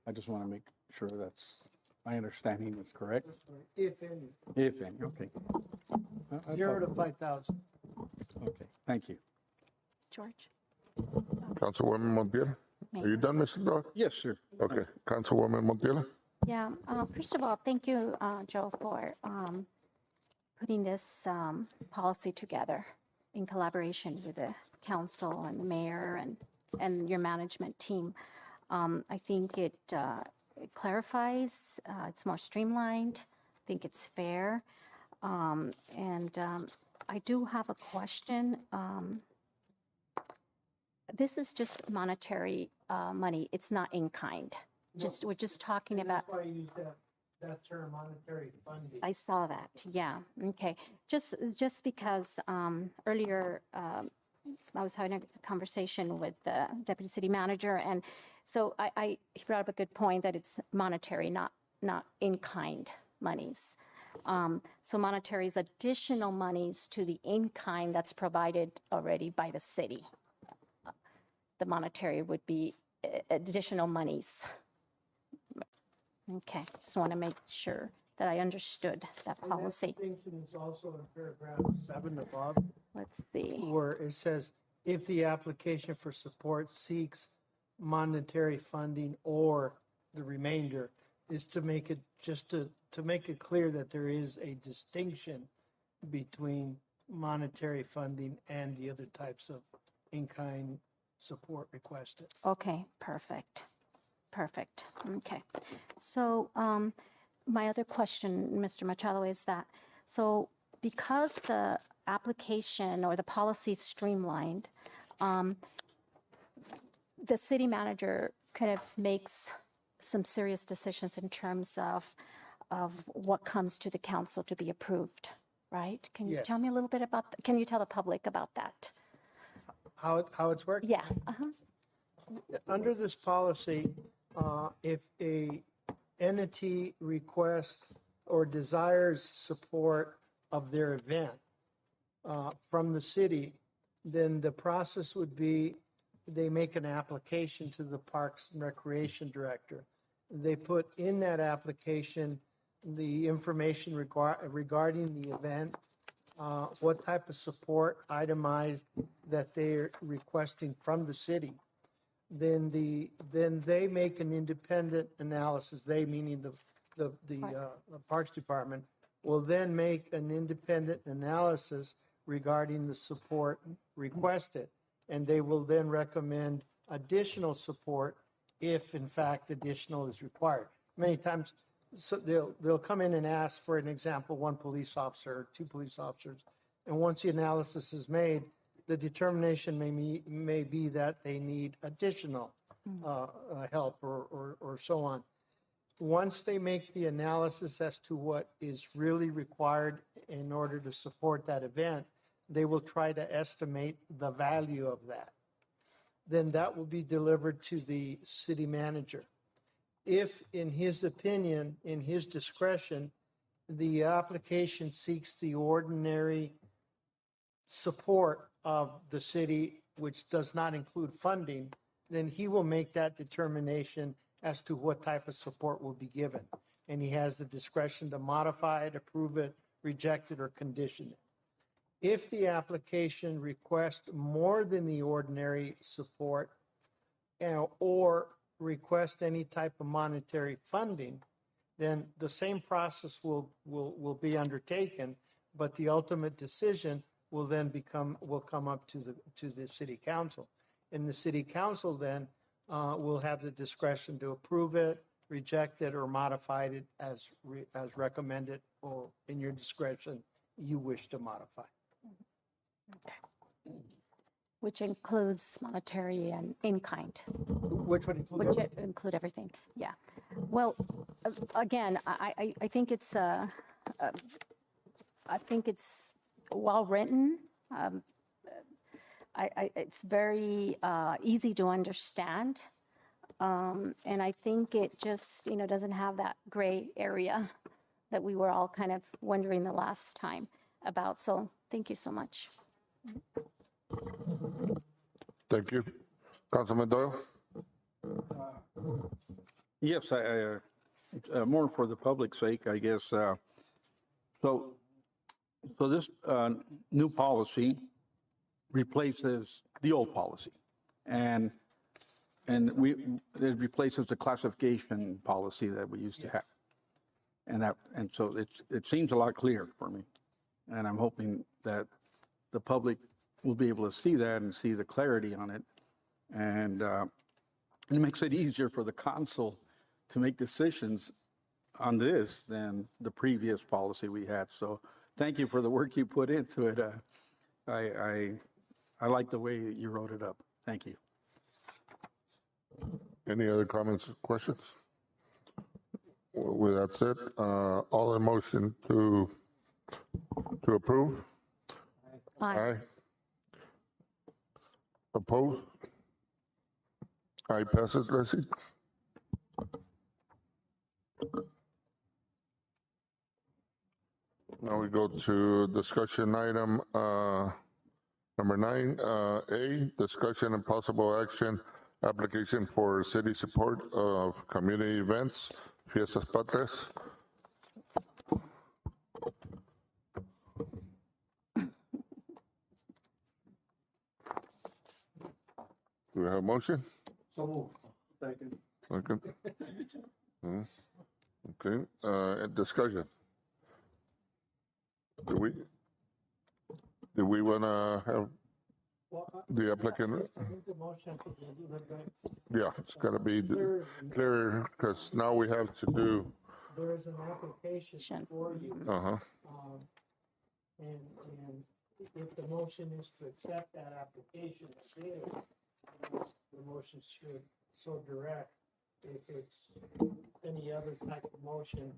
I just want to make sure that's, my understanding is correct. If any. If any, okay. 0 to 5,000. Okay, thank you. George? Councilwoman Montiel. Are you done, Mr. Dog? Yes, sir. Okay. Councilwoman Montiel. Yeah, first of all, thank you, Joe, for putting this policy together in collaboration with the council and the mayor and your management team. I think it clarifies, it's more streamlined, I think it's fair. I do have a question. This is just monetary money. It's not in kind. We're just talking about. That's why I use that term, monetary funding. I saw that. Yeah. Okay. Just because earlier I was having a conversation with the deputy city manager, and so he brought up a good point that it's monetary, not in kind monies. So monetary is additional monies to the in kind that's provided already by the city. The monetary would be additional monies. Okay, just want to make sure that I understood that policy. That distinction is also in paragraph 7 above. Let's see. Where it says, if the application for support seeks monetary funding or the remainder, is to make it, just to make it clear that there is a distinction between monetary funding and the other types of in-kind support requested. Okay, perfect. Perfect. Okay. So my other question, Mr. Machado, is that, so because the application or the policy is streamlined, the city manager kind of makes some serious decisions in terms of what comes to the council to be approved, right? Can you Yes. tell me a little bit about, can you tell the public about that? How it's worked? Yeah. Under this policy, if a entity requests or desires support of their event from the city, then the process would be they make an application to the Parks and Recreation Director. They put in that application the information regarding the event, what type of support itemized that they're requesting from the city. Then they make an independent analysis. They, meaning the Parks Department, will then make an independent analysis regarding the support requested, and they will then recommend additional support if, in fact, additional is required. Many times, so they'll come in and ask, for an example, one police officer, or 2 police officers, and once the analysis is made, the determination may be that they need additional help or so on. Once they make the analysis as to what is really required in order to support that event, they will try to estimate the value of that. Then that will be delivered to the city manager. If, in his opinion, in his discretion, the application seeks the ordinary support of the city, which does not include funding, then he will make that determination as to what type of support will be given. And he has the discretion to modify it, approve it, reject it, or condition it. If the application requests more than the ordinary support or request any type of monetary funding, then the same process will be undertaken, but the ultimate decision will come up to the city council. And the city council then will have the discretion to approve it, reject it, or modify it as recommended, or in your discretion you wish to modify. Which includes monetary and in-kind. Which would include Which everything. include everything, yeah. Well, again, I think it's well-written. It's very easy to understand. And I think it just, doesn't have that gray area that we were all kind of wondering the last time about. So thank you so much. Thank you. Councilman Doyle? Yes, more for the public's sake, I guess. So this new policy replaces the old policy, and it replaces the classification policy that we used to have, and so it seems a lot clearer for me, and I'm hoping that the public will be able to see that and see the clarity on it, and it makes it easier for the council to make decisions on this than the previous policy we had. So thank you for the work you put into it. I like the way you wrote it up. Thank you. Any other comments, questions? With that said, all in motion to approve? Aye. Opposed? Aye passes, Leslie. Now we go to discussion item number 9A, discussion and possible action, application for city support of community events, Fiestas Patrias. Do we have a motion? So moved. Second. Second. Okay, discussion. Do we want to have the applicant? I think the motion to Yeah, it's got to be clear because now we have to do. there is an application for you. And if the motion is to accept that application, the motion should so direct. If it's any other type of motion,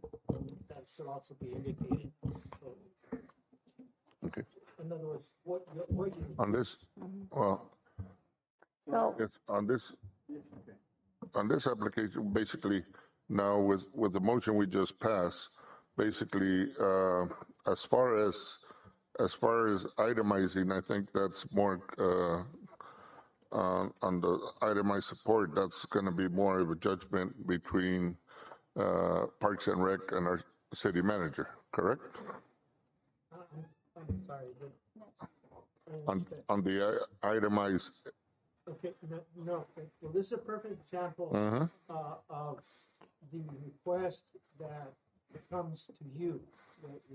that should also be indicated. So, Okay. in other words, what you. On this, well, So, it's on this application, basically, now with the motion we just passed, basically, as far as as far as itemizing, I think that's more, on the itemized support, that's going to be more of a judgment between Parks and Rec and our city manager, correct? I'm sorry. On the itemized, Okay, no, well, this is a perfect example of the request that comes to you.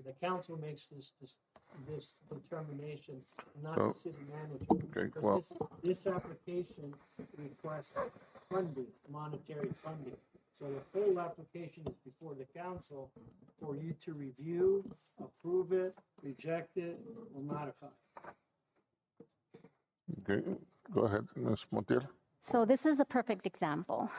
The council makes this determination, not the city manager. Okay, Because well- this application requests funding, monetary funding. So the full application is before the council for you to review, approve it, reject it, or modify. okay, go ahead, Ms. Montiel. So this is a perfect example.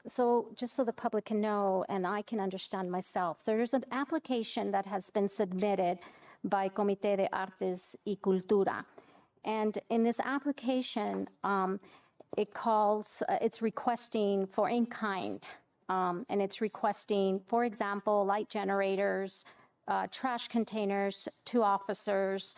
So just so the public can know and I can understand myself, so there's an application that has been submitted by Comité de Artes y Cultura. And in this application, it's requesting for in-kind, and it's requesting, for example, light generators, trash containers, 2 officers,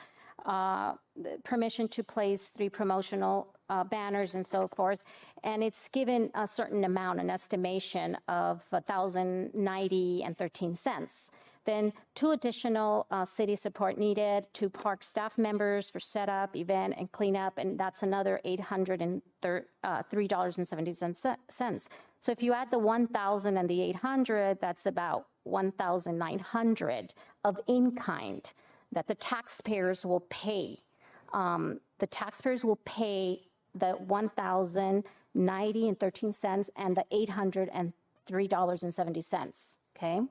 permission to place 3 promotional banners and so forth. And it's given a certain amount, an estimation of $1,090 and 13 cents. Then 2 additional city support needed, 2 park staff members for setup, event, and cleanup, and that's another $803.70. So if you add the 1,000 and the 800, that's about 1,900 of in-kind that the taxpayers will pay. The taxpayers will pay the $1,090 and 13 cents and the $803.70. Okay.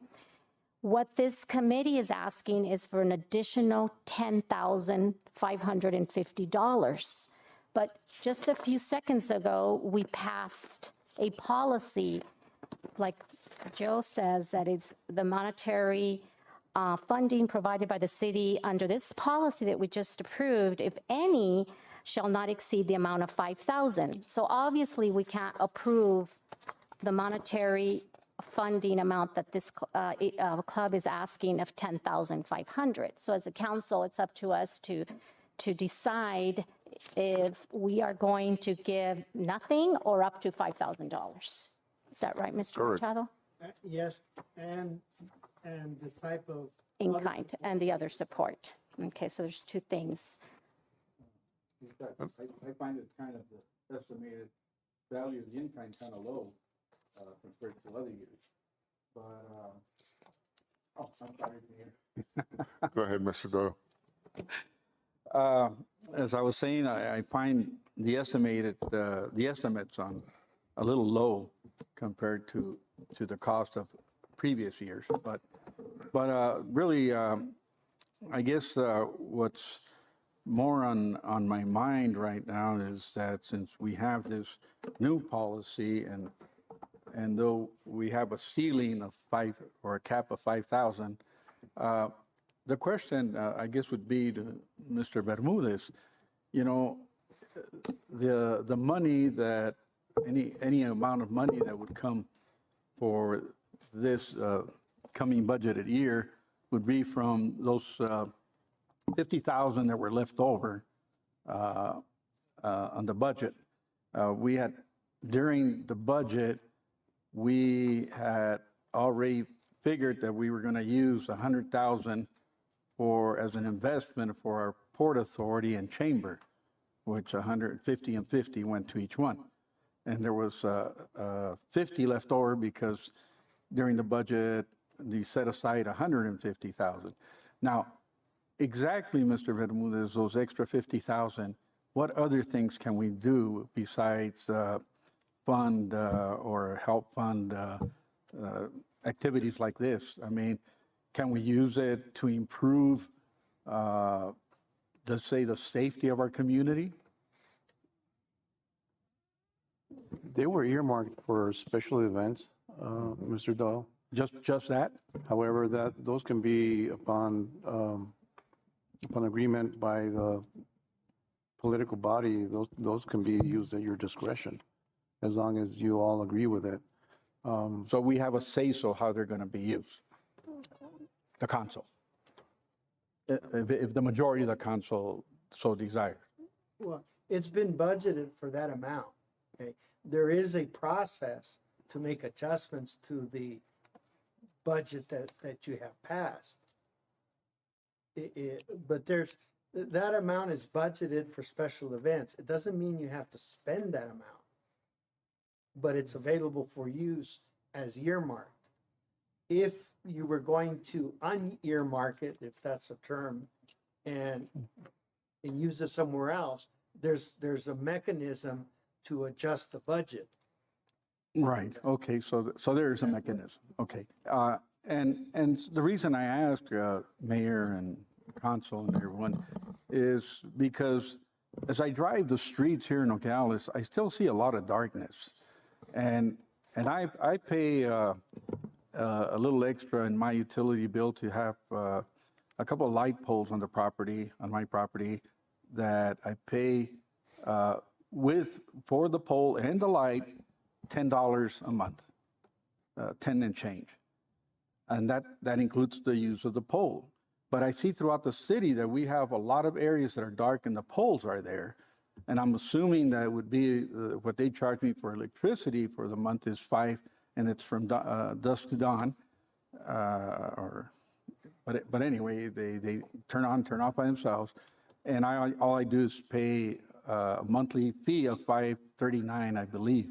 What this committee is asking is for an additional $10,550. But just a few seconds ago, we passed a policy, like Joe says, that it's the monetary funding provided by the city under this policy that we just approved, if any, shall not exceed the amount of 5,000. So obviously, we can't approve the monetary funding amount that this club is asking of 10,500. So as a council, it's up to us to decide if we are going to give nothing or up to $5,000. Is that right, Mr. Machado? Yes, and the type of. In kind and the other support. Okay, so there's 2 things. I find it kind of the estimated value of the in-kind kind of low compared to other years. But, I'm sorry, Mayor. Go ahead, Mr. Doyle. As I was saying, I find the estimates on a little low compared to the cost of previous years. But really, I guess what's more on my mind right now is that since we have this new policy and though we have a ceiling of 5 or a cap of 5,000, the question I guess would be to Mr. Bermudez, you know, the money that any amount of money that would come for this coming budgeted year would be from those 50,000 that were left over on the budget. We had, during the budget, we had already figured that we were going to use 100,000 as an investment for our Port Authority and Chamber, which 150 and 50 went to each one. And there was 50 left over because during the budget, they set aside 150,000. Now, exactly, Mr. Bermudez, those extra 50,000, what other things can we do besides fund or help fund activities like this? I mean, can we use it to improve, let's say, the safety of our community? They were earmarked for special events, Mr. Doyle. Just that? However, those can be upon agreement by the political body. Those can be used at your discretion, as long as you all agree with it. So we have a say-so how they're going to be used, the council. if the majority of the council so desires. Well, it's been budgeted for that amount, okay? There is a process to make adjustments to the budget that you have passed. But that amount is budgeted for special events. It doesn't mean you have to spend that amount, but it's available for use as earmarked. If you were going to un-earmark it, if that's a term, and use it somewhere else, there's a mechanism to adjust the budget. Right, okay, so there's a mechanism, okay. And the reason I asked Mayor and Council and everyone is because as I drive the streets here in Nogales, I still see a lot of darkness. And I pay a little extra in my utility bill to have a couple of light poles on my property that I pay for the pole and the light, $10 a month, 10 and change. And that includes the use of the pole. But I see throughout the city that we have a lot of areas that are dark and the poles are there. And I'm assuming that would be what they charge me for electricity for the month is $5, and it's from dusk to dawn. But anyway, they turn on, turn off by themselves. And all I do is pay a monthly fee of $5.39, I believe.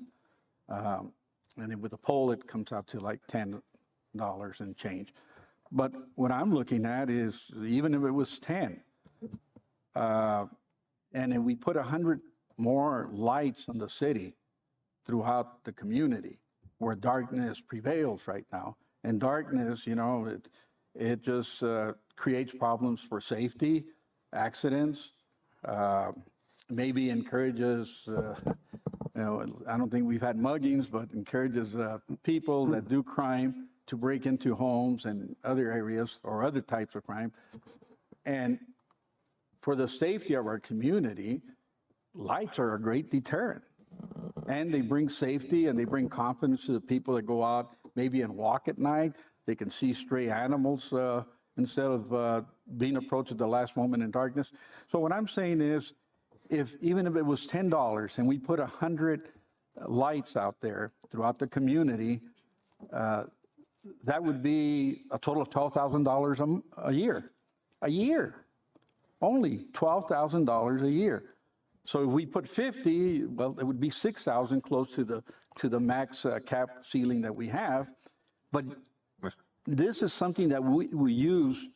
And then with the pole, it comes out to like $10 and change. But what I'm looking at is even if it was 10, and if we put 100 more lights in the city throughout the community where darkness prevails right now, and darkness, it just creates problems for safety, accidents, maybe encourages, I don't think we've had muggings, but encourages people that do crime to break into homes and other areas or other types of crime. And for the safety of our community, lights are a great deterrent. And they bring safety and they bring confidence to the people that go out maybe and walk at night. They can see stray animals instead of being approached at the last moment in darkness. So what I'm saying is, even if it was $10 and we put 100 lights out there throughout the community, that would be a total of $12,000 a year. A year. Only $12,000 a year. So if we put 50, well, it would be 6,000, close to the max cap ceiling that we have. But this is something that we use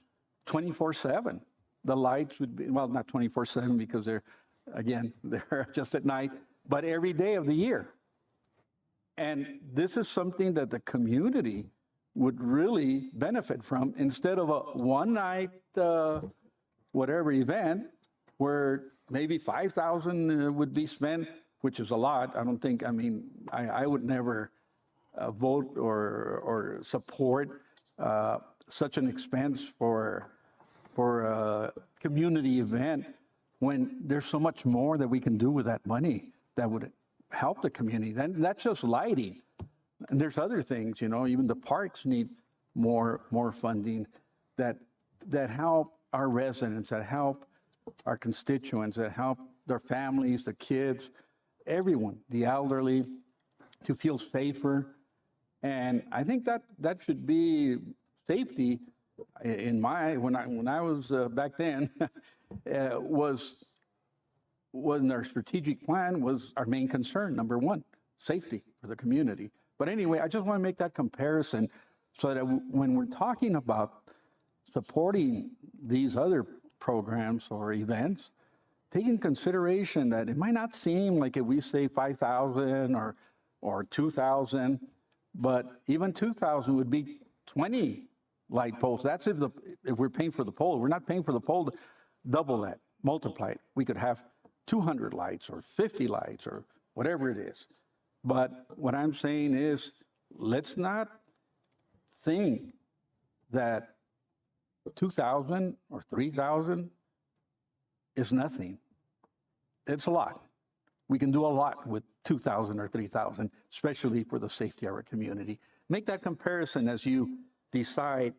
24/7. The lights would be, well, not 24/7 because they're just at night, but every day of the year. And this is something that the community would really benefit from instead of a one-night whatever event where maybe $5,000 would be spent, which is a lot. I would never vote or support such an expense for a community event when there's so much more that we can do with that money that would help the community. Then that's just lighting. And there's other things, even the parks need more funding that help our residents, that help our constituents, that help their families, the kids, everyone, the elderly, to feel safer. And I think that should be safety when I was back then was in our strategic plan was our main concern, number one, safety for the community. But anyway, I just want to make that comparison so that when we're talking about supporting these other programs or events, take in consideration that it might not seem like if we say 5,000 or 2,000, but even 2,000 would be 20 light poles. That's if we're paying for the pole. We're not paying for the pole to double that, multiply it. We could have 200 lights or 50 lights or whatever it is. But what I'm saying is, let's not think that 2,000 or 3,000 is nothing. It's a lot. We can do a lot with 2,000 or 3,000, especially for the safety of our community. Make that comparison as you decide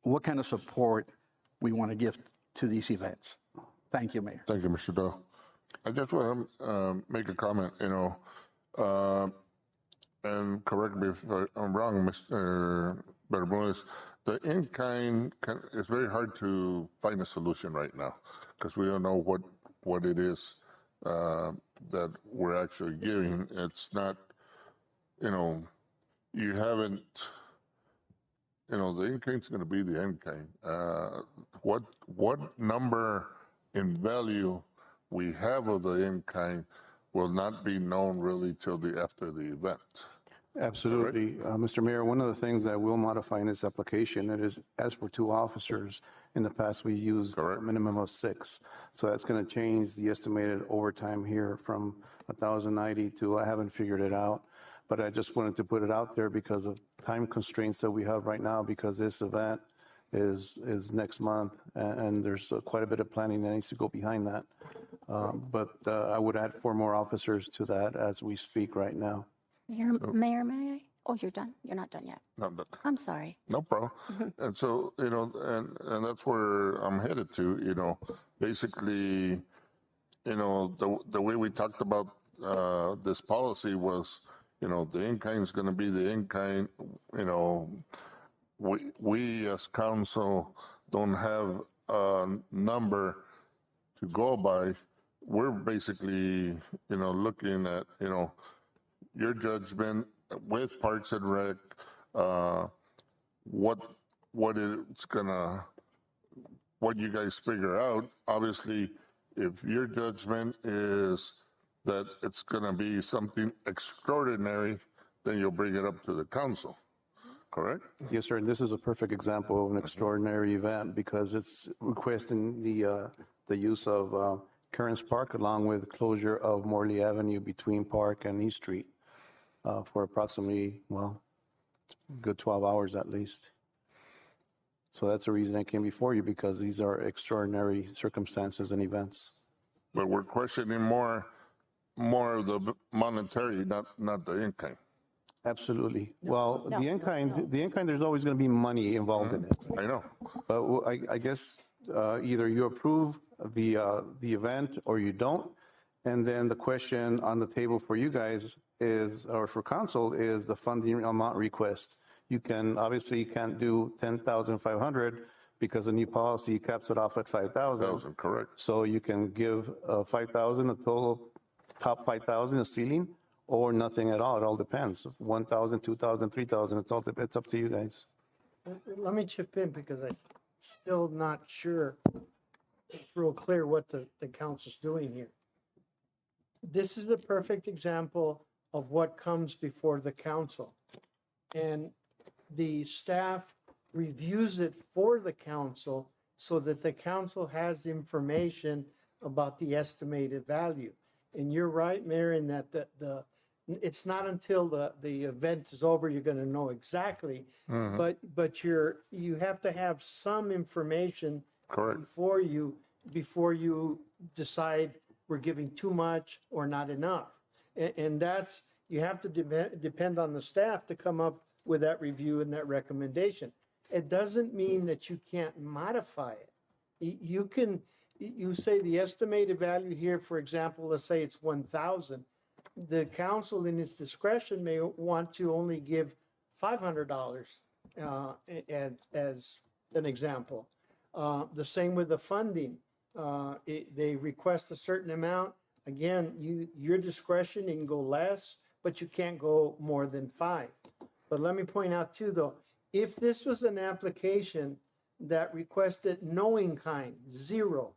what kind of support we want to give to these events. Thank you, Mayor. Thank you, Mr. Doe. I just want to make a comment, and correct me if I'm wrong, Mr. Bermudez. The in-kind, it's very hard to find a solution right now because we don't know what it is that we're actually giving. It's not, you haven't, the in-kind's going to be the in-kind. What number in value we have of the in-kind will not be known really till after the event. Absolutely. Mr. Mayor, one of the things that we'll modify in this application, it is as for 2 officers. In the past, we used a minimum of 6. So that's going to change the estimated overtime here from 1,090 to, I haven't figured it out. But I just wanted to put it out there because of time constraints that we have right now, because this event is next month, and there's quite a bit of planning that needs to go behind that. But I would add 4 more officers to that as we speak right now. Mayor, may I? Oh, you're done? You're not done yet. No, but I'm sorry. no problem. And so, and that's where I'm headed to, basically, the way we talked about this policy was, the in-kind is going to be the in-kind. We as council don't have a number to go by. We're basically, looking at, your judgment with Parks and Rec, what you guys figure out. Obviously, if your judgment is that it's gonna be something extraordinary, then you'll bring it up to the council, correct? Yes, sir. And this is a perfect example of an extraordinary event because it's requesting the use of Kearns Park along with closure of Morley Avenue between Park and East Street. For approximately, a good 12 hours at least. So that's the reason I came before you, because these are extraordinary circumstances and events. But we're questioning more of the monetary, not the in-kind. Absolutely. The in-kind, there's always going to be money involved in it. I know. But I guess either you approve the event or you don't. And then the question on the table for you guys is, or for council, is the funding amount request. You obviously can't do 10,500 because the new policy caps it off at 5,000. Correct. So you can give 5,000, a total top 5,000, a ceiling, or nothing at all. It all depends. 1,000, 2,000, 3,000. It's up to you guys. Let me chip in because I'm still not sure it's real clear what the council's doing here. This is the perfect example of what comes before the council. And the staff reviews it for the council so that the council has information about the estimated value. And you're right, Mayor, in that it's not until the event is over you're going to know exactly. But you have to have some information before you decide we're giving too much or not enough. And you have to depend on the staff to come up with that review and that recommendation. It doesn't mean that you can't modify it. You say the estimated value here, for example, let's say it's 1,000. The council in its discretion may want to only give $500 as an example. The same with the funding. They request a certain amount. Again, your discretion, you can go less, but you can't go more than 5. But let me point out too, though, if this was an application that requested no in-kind, 0,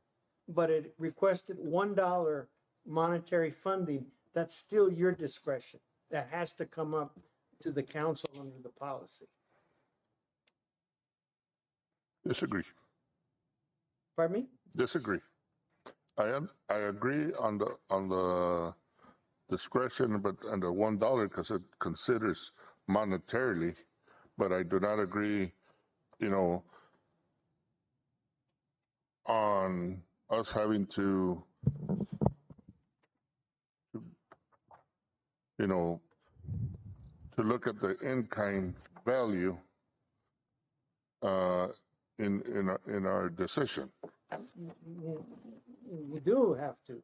but it requested $1 monetary funding, that's still your discretion. That has to come up to the council under the policy. Disagree. Pardon me? Disagree. I agree on the discretion, but on the $1 because it considers monetarily, but I do not agree, on us having to, to look at the in-kind value in our decision. You do have to.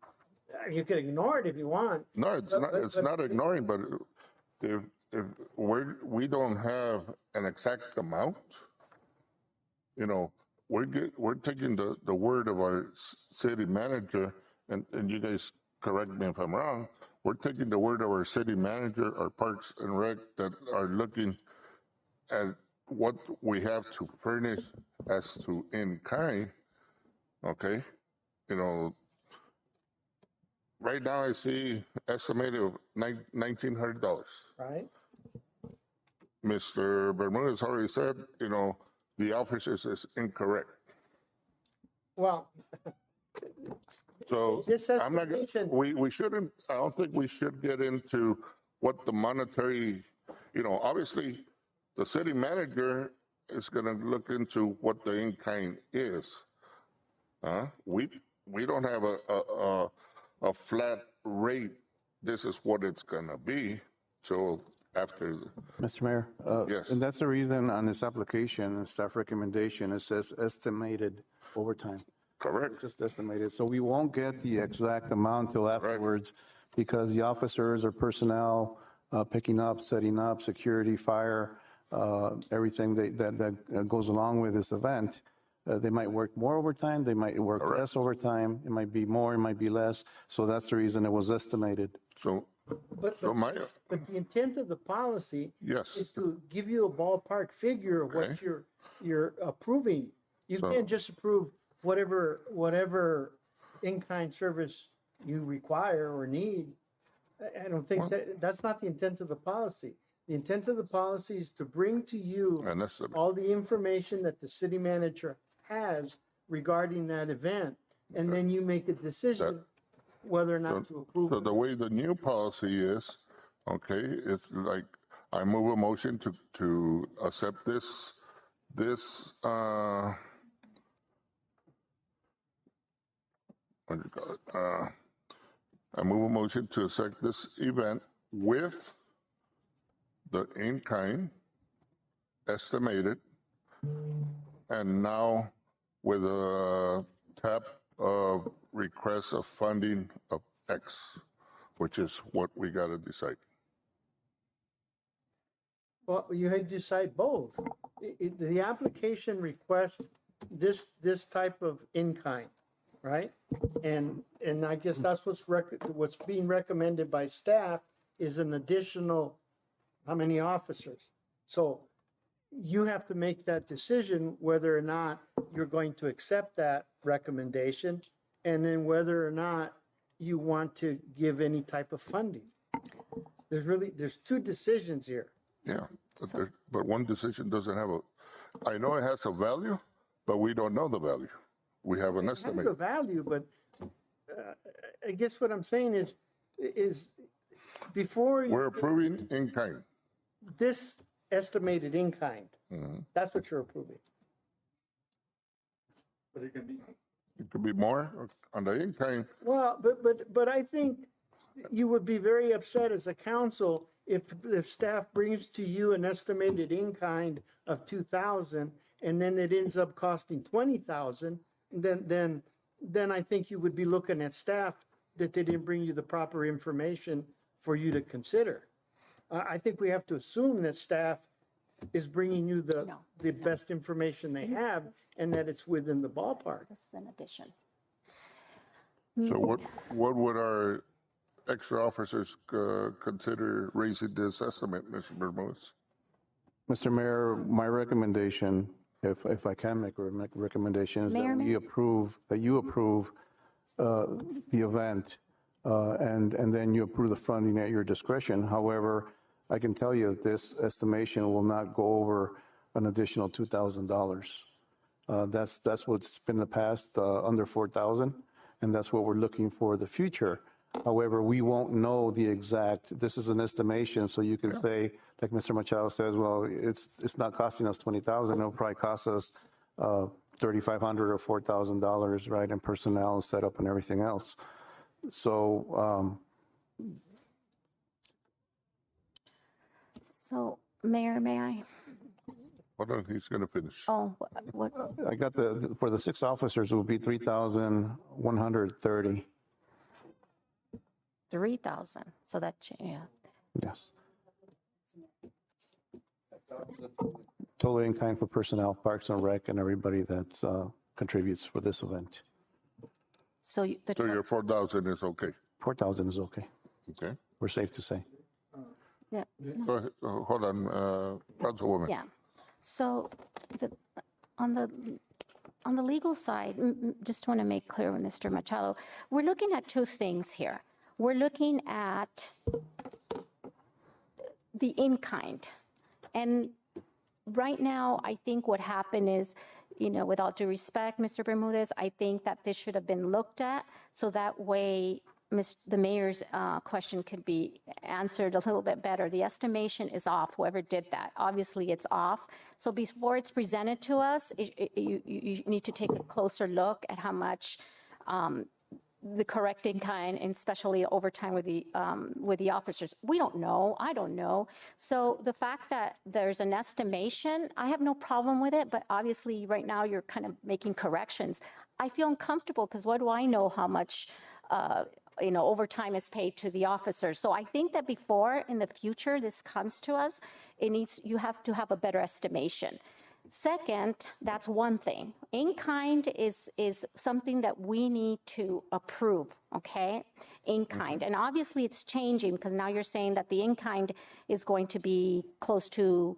You can ignore it if you want. No, it's not ignoring, but if we don't have an exact amount, you know, we're taking the word of our city manager, and you guys correct me if I'm wrong, we're taking the word of our city manager, our Parks and Rec that are looking at what we have to furnish as to in kind, okay? You know, right now I see estimated of $1,900. Right? Mr. Bermudez already said, you know, the officers is incorrect. Well, So this I'm not, estimation, we shouldn't, I don't think we should get into what the monetary, you know, obviously the city manager is going to look into what the in-kind is. We don't have a flat rate. This is what it's going to be. So after, Mr. Mayor? Yes. And that's the reason on this application, staff recommendation, it says estimated overtime. correct, Just estimated. So we won't get the exact amount till afterwards because the officers or personnel picking up, setting up, security, fire, everything that goes along with this event, they might work more overtime, they might work less overtime, it might be more, it might be less. So that's the reason it was estimated. so, but so my, but the intent of the policy yes, is to give you a ballpark figure of what Okay. you're approving. You So- can't just approve whatever in-kind service you require or need. I don't think that's not the intent of the policy. The intent of the policy is to bring to you and that's, all the information that the city manager has regarding that event, and then you make a decision whether or not to approve so it. the way the new policy is, okay, it's like, I move a motion to accept this, what do you call it? I move a motion to accept this event with the in-kind estimated, and now with a tap of request of funding of X, which is what we got to decide. Well, you had to decide both. The application requests this type of in-kind, right? And I guess that's what's being recommended by staff is an additional, how many officers? So you have to make that decision whether or not you're going to accept that recommendation, and then whether or not you want to give any type of funding. There's two decisions here. Yeah, but one decision doesn't have I know it has a value, but we don't know the value. We have an It has estimate. a value, but I guess what I'm saying is before We're approving in kind. this estimated in kind, Mm-hmm. that's what you're approving. But it can be. It could be more on the in kind. Well, but I think you would be very upset as a council if staff brings to you an estimated in kind of 2,000 and then it ends up costing 20,000, then I think you would be looking at staff that they didn't bring you the proper information for you to consider. I think we have to assume that staff is bringing you the best information they have and that it's within the ballpark. This is an addition. So what would our extra officers consider raising this estimate, Mr. Bermudez? Mr. Mayor, my recommendation, if I can make a recommendation, is that you approve the event, and then you approve the funding at your discretion. However, I can tell you that this estimation will not go over an additional $2,000. That's what's been the past, under 4,000, and that's what we're looking for the future. However, we won't know the exact, this is an estimation, so you can say, like Mr. Machado says, well, it's not costing us $20,000, it'll probably cost us $3,500 or $4,000, right, in personnel and setup and everything else. So, So, Mayor, may I? Hold on, he's gonna finish. Oh, what, I got for the 6 officers, it would be 3,130. 3,000, so that, yeah. Yes. Total in kind for personnel, Parks and Rec, and everybody that contributes for this event. So the, So your 4,000 is okay. 4,000 is okay. Okay. We're safe to say. yeah, Go ahead. Hold on, Councilwoman. yeah. So on the legal side, just want to make clear with Mr. Machado, we're looking at two things here. We're looking at the in-kind. And right now, I think what happened is, you know, with all due respect, Mr. Bermudez, I think that this should have been looked at so that way the mayor's question could be answered a little bit better. The estimation is off, whoever did that. Obviously, it's off. So before it's presented to us, you need to take a closer look at how much the correct in kind, and especially overtime with the officers. We don't know. I don't know. So the fact that there's an estimation, I have no problem with it. But obviously, right now you're kind of making corrections. I feel uncomfortable because what do I know how much overtime is paid to the officers? So I think that before in the future this comes to us, you have to have a better estimation. Second, that's one thing. In-kind is something that we need to approve, okay? In-kind. And obviously it's changing because now you're saying that the in-kind is going to be close to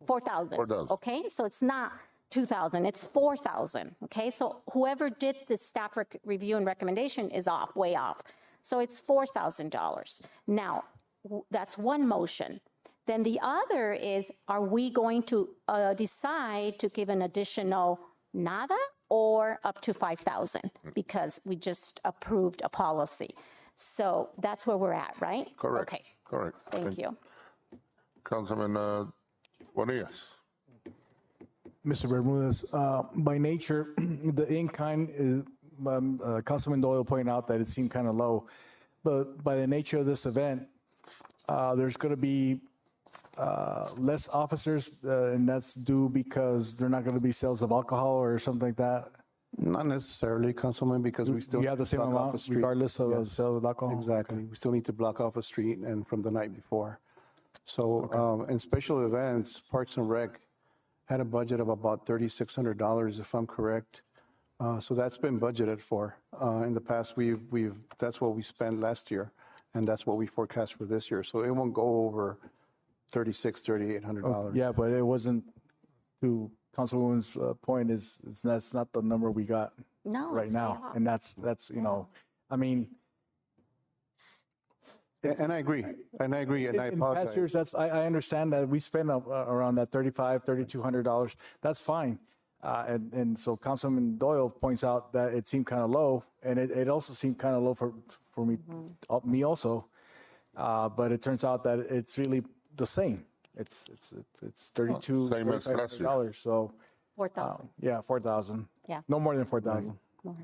4,000. 4,000. Okay, so it's not 2,000, it's 4,000. Okay, so whoever did the staff review and recommendation is off, way off. So it's $4,000. Now, that's one motion. Then the other is, are we going to decide to give an additional nada or up to 5,000? Because we just approved a policy. So that's where we're at, right? Correct. Okay. Correct. Thank you. Councilman Bonillas. Mr. Bermudez, by nature, the in-kind, is, Councilman Doyle pointed out that it seemed kind of low, but by the nature of this event, there's going to be less officers, and that's due because they're not going to be sales of alcohol or something like that? Not necessarily, Councilman, because we still You have the same block off a amount street. regardless of the Yes. sale of alcohol? Exactly. We still need to block off a street and from the night before. So in special events, Parks and Rec had a budget of about $3,600, if I'm correct. So that's been budgeted for. In the past, that's what we spent last year, and that's what we forecast for this year. So it won't go over $3,800. Yeah, but it wasn't, to Councilwoman's point, that's not the number we got No, right it's way now. off. And that's I mean, And I agree, and I in past apologize. years, I understand that we spend around that $3,200. That's fine. And so Councilman Doyle points out that it seemed kind of low, and it also seemed kind of low for me, me also. But it turns out that it's really the same. It's $32,000, Same as last year. So 4,000. yeah, 4,000. Yeah. No more than 4,000. More.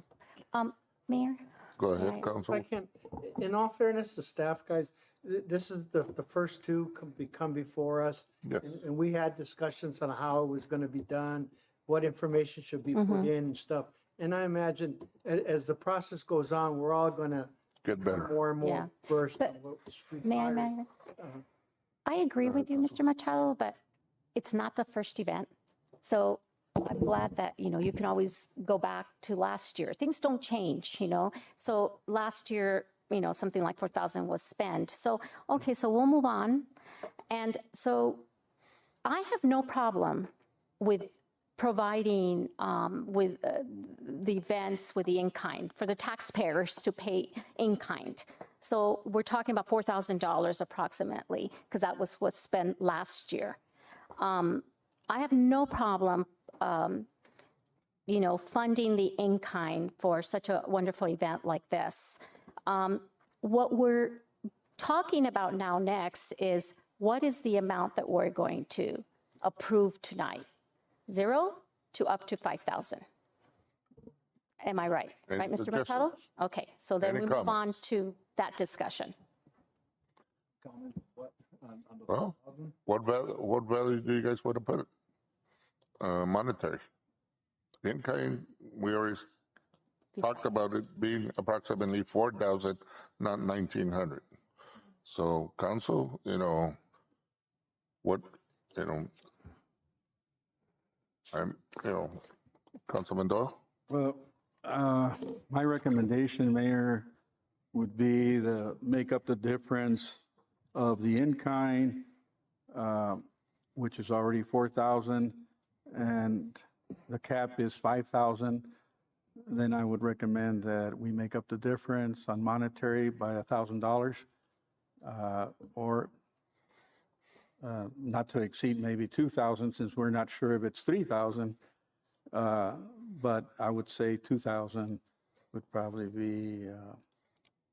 Mayor? Go ahead, Yeah. If I Council. can, in all fairness, the staff guys, this is the first two come before us. Yes. And we had discussions on how it was going to be done, what information should be put in and stuff. And I imagine as the process goes on, we're all going to Get better. more and Yeah. more versed on But what's Mayor, required. I agree with you, Mr. Machado, but it's not the first event. So I'm glad that, you can always go back to last year. Things don't change, So last year, something like 4,000 was spent. So, okay, so we'll move on. And so I have no problem with providing with the events with the in-kind for the taxpayers to pay in-kind. So we're talking about $4,000 approximately, because that was what's spent last year. I have no problem, funding the in-kind for such a wonderful event like this. What we're talking about now next is what is the amount that we're going to approve tonight? 0 to up to 5,000. Am I right? Any Right, Mr. Machado? suggestions? Okay, so then Any we move on comments? to that discussion. Well, what value do you guys want to put it? Monetary. In kind, we always talked about it being approximately 4,000, not 1,900. So council, what, I'm, Councilman Doyle? Well, my recommendation, Mayor, would be to make up the difference of the in-kind, which is already 4,000, and the cap is 5,000. Then I would recommend that we make up the difference on monetary by $1,000, or not to exceed maybe 2,000, since we're not sure if it's 3,000. But I would say 2,000 would probably be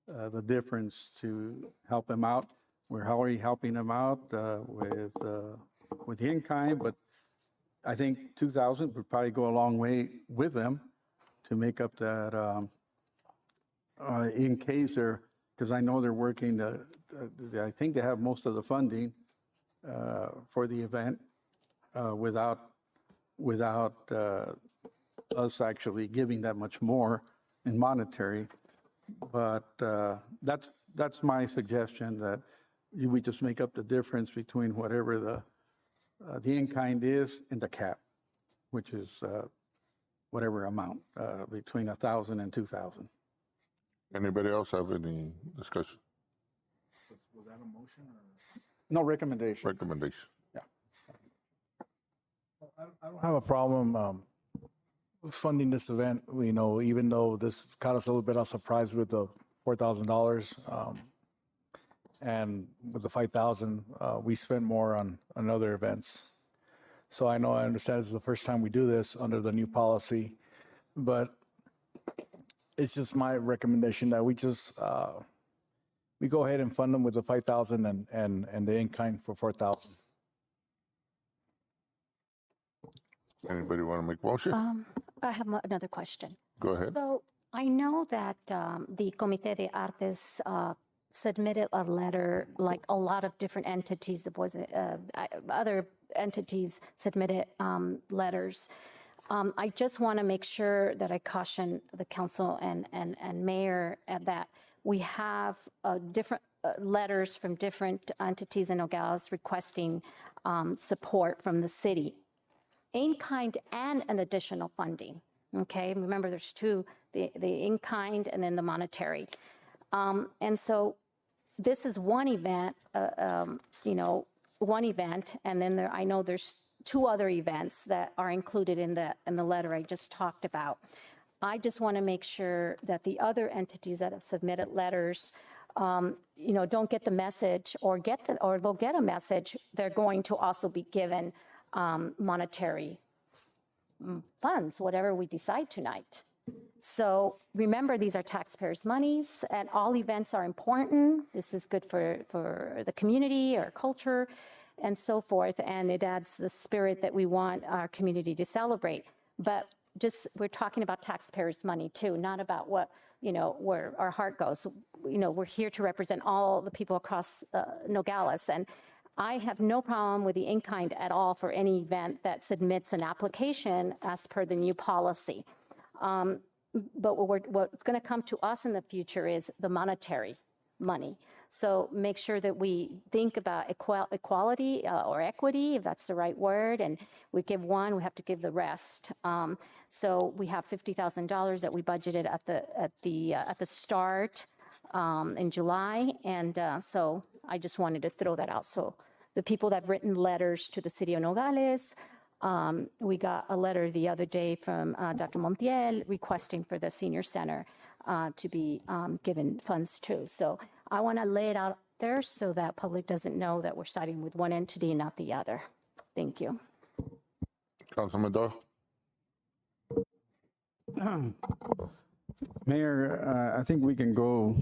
the difference to help him out. We're already helping him out with the in-kind, but I think 2,000 would probably go a long way with them to make up that in case they're, because I know they're working, I think they have most of the funding for the event without us actually giving that much more in monetary. But that's my suggestion, that we just make up the difference between whatever the in-kind is and the cap, which is whatever amount, between 1,000 and 2,000. Anybody else have any discussion? Was that a motion or? No, recommendation. Recommendation. Yeah. I don't have a problem funding this event. Even though this caught us a little bit of surprise with the $4,000, and with the 5,000, we spent more on other events. So I understand this is the first time we do this under the new policy, but it's just my recommendation that we just we go ahead and fund them with the 5,000 and the in-kind for 4,000. Anybody want to make a motion? I have another question. Go ahead. So I know that the Comité de Artes submitted a letter, like a lot of different entities, other entities submitted letters. I just want to make sure that I caution the council and mayor that we have different letters from different entities in Nogales requesting support from the city, in-kind and an additional funding. Okay, remember there's two, the in-kind and then the monetary. And so this is one event, one event, and then I know there's two other events that are included in the letter I just talked about. I just want to make sure that the other entities that have submitted letters, don't get the message or they'll get a message. They're going to also be given monetary funds, whatever we decide tonight. So remember, these are taxpayers' monies, and all events are important. This is good for the community, our culture, and so forth. And it adds the spirit that we want our community to celebrate. But we're talking about taxpayers' money too, not about what, where our heart goes. We're here to represent all the people across Nogales. And I have no problem with the in-kind at all for any event that submits an application as per the new policy. But what's going to come to us in the future is the monetary money. So make sure that we think about equality or equity, if that's the right word, and we give one, we have to give the rest. So we have $50,000 that we budgeted at the start in July, and so I just wanted to throw that out. So the people that have written letters to the city of Nogales, we got a letter the other day from Dr. Montiel requesting for the senior center to be given funds too. So I want to lay it out there so that public doesn't know that we're siding with one entity and not the other. Thank you. Councilman Doyle. Mayor, I think we can go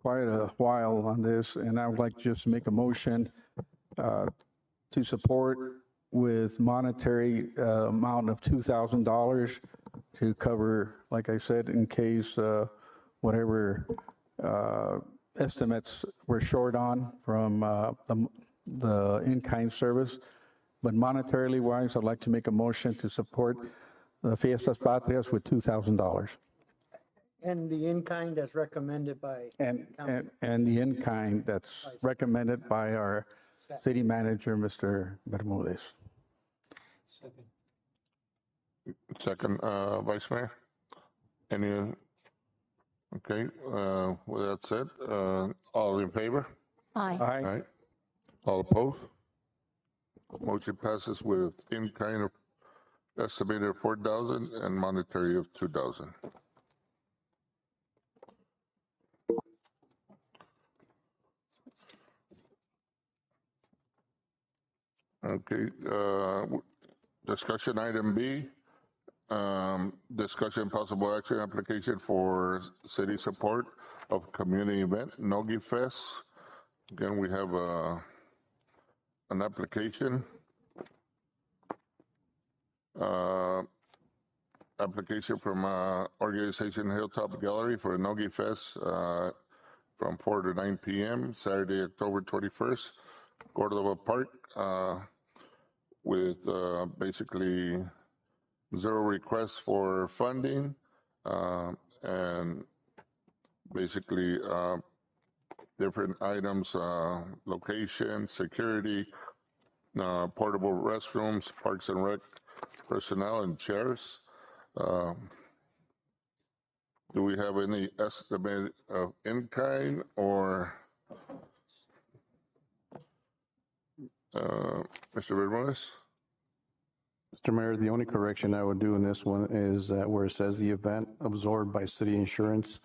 quite a while on this, and I would like to just make a motion to support with monetary amount of $2,000 to cover, like I said, in case whatever estimates we're short on from the in-kind service. But monetarily wise, I'd like to make a motion to support the Fiestas Patrias with $2,000. And the in-kind as recommended by. And the in-kind that's recommended by our city manager, Mr. Bermudez. Second, Vice Mayor. Any? Okay. With that said, all in favor? Aye. Aye. All opposed? Motion passes with in-kind of estimated of 4,000 and monetary of 2,000. Okay. Discussion item B. Discussion possible action application for city support of community event Nogales Fest. Again, we have an application. Application from organization Hilltop Gallery for Nogales Fest from 4 to 9 p.m. Saturday, October 21st, Cordova Park, with basically zero requests for funding and basically different items, location, security, portable restrooms, parks and rec personnel, and chairs. Do we have any estimate of in-kind or Mr. Bermudez? Mr. Mayor, the only correction I would do in this one is that where it says the event absorbed by city insurance.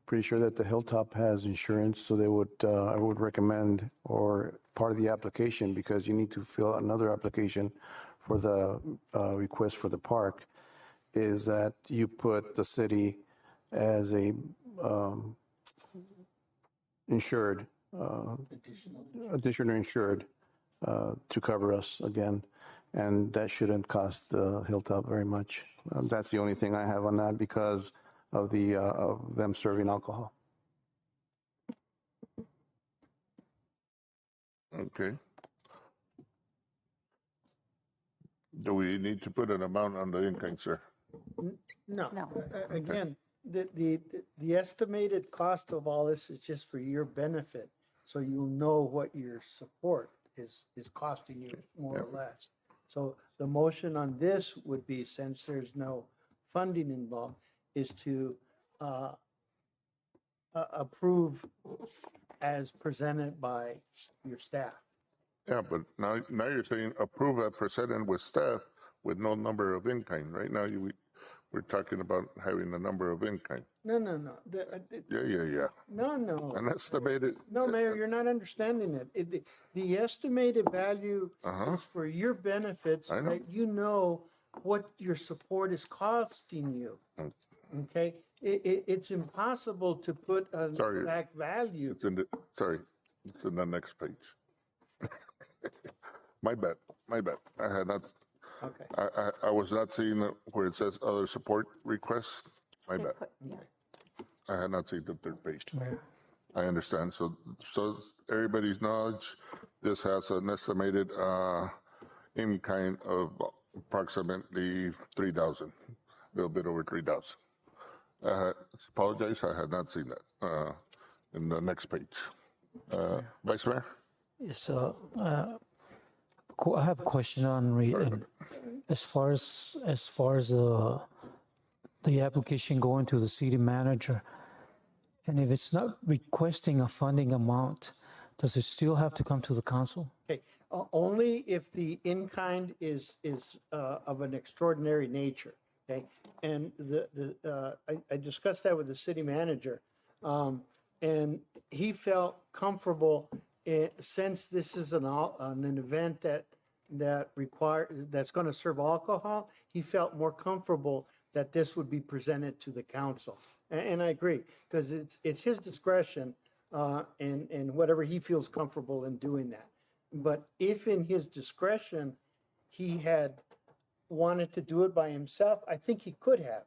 Pretty sure that the Hilltop has insurance, so they would, I would recommend, or part of the application, because you need to fill out another application for the request for the park, is that you put the city as a insured, additional insured to cover us again. And that shouldn't cost Hilltop very much. That's the only thing I have on that because of the of them serving alcohol. Okay. Do we need to put an amount on the in-kind, sir? No. No. Again, the estimated cost of all this is just for your benefit, so you'll know what your support is costing you more or less. So the motion on this would be, since there's no funding involved, is to approve as presented by your staff. Yeah, but now you're saying approve as presented with staff with no number of in-kind. Right now, we're talking about having a number of in-kind. No. Yeah. No. An estimated. No, Mayor, you're not understanding it. The estimated value is for your benefits, I know. that you know what your support is costing you. Okay? It's impossible to put an Sorry. exact value. It's in the next page. My bad. I had not. Okay. I was not seeing where it says other support requests. My bad. I had not seen the third page. I understand. So everybody's knowledge, this has an estimated in-kind of approximately 3,000, a little bit over 3,000. Apologize, I had not seen that in the next page. Vice Mayor? Yes, I have a question on as far as the application going to the city manager, and if it's not requesting a funding amount, does it still have to come to the council? Okay, only if the in-kind is of an extraordinary nature, okay? And I discussed that with the city manager, and he felt comfortable, since this is an event that's going to serve alcohol, he felt more comfortable that this would be presented to the council. And I agree, because it's his discretion, and whatever he feels comfortable in doing that. But if in his discretion, he had wanted to do it by himself, I think he could have,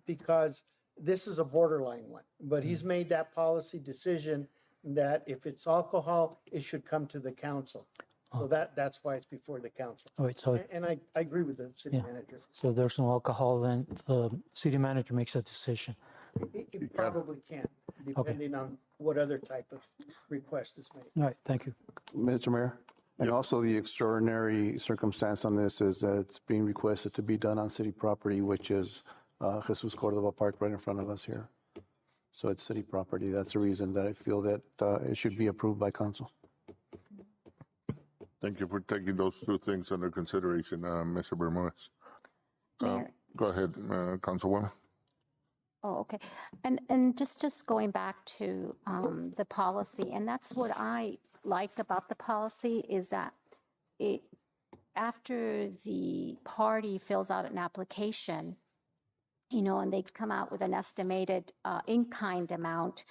because this is a borderline one, but he's made that policy decision that if it's alcohol, it should come to the council. So that's why it's before the council. All right, so, And I agree with the city yeah. manager. So there's no alcohol, then the city manager makes a decision. It probably can, depending on what other type of request is made. All right, thank you. Mr. Mayor? And also the extraordinary circumstance on this is that it's being requested to be done on city property, which is Jesus Cordova Park right in front of us here. So it's city property. That's the reason that I feel that it should be approved by council. Thank you for taking those two things under consideration, Mr. Bermudez. Mayor. Go ahead, Councilwoman. Oh, okay. And just going back to the policy, and that's what I liked about the policy is that it, after the party fills out an application, you know, and they come out with an estimated in-kind amount,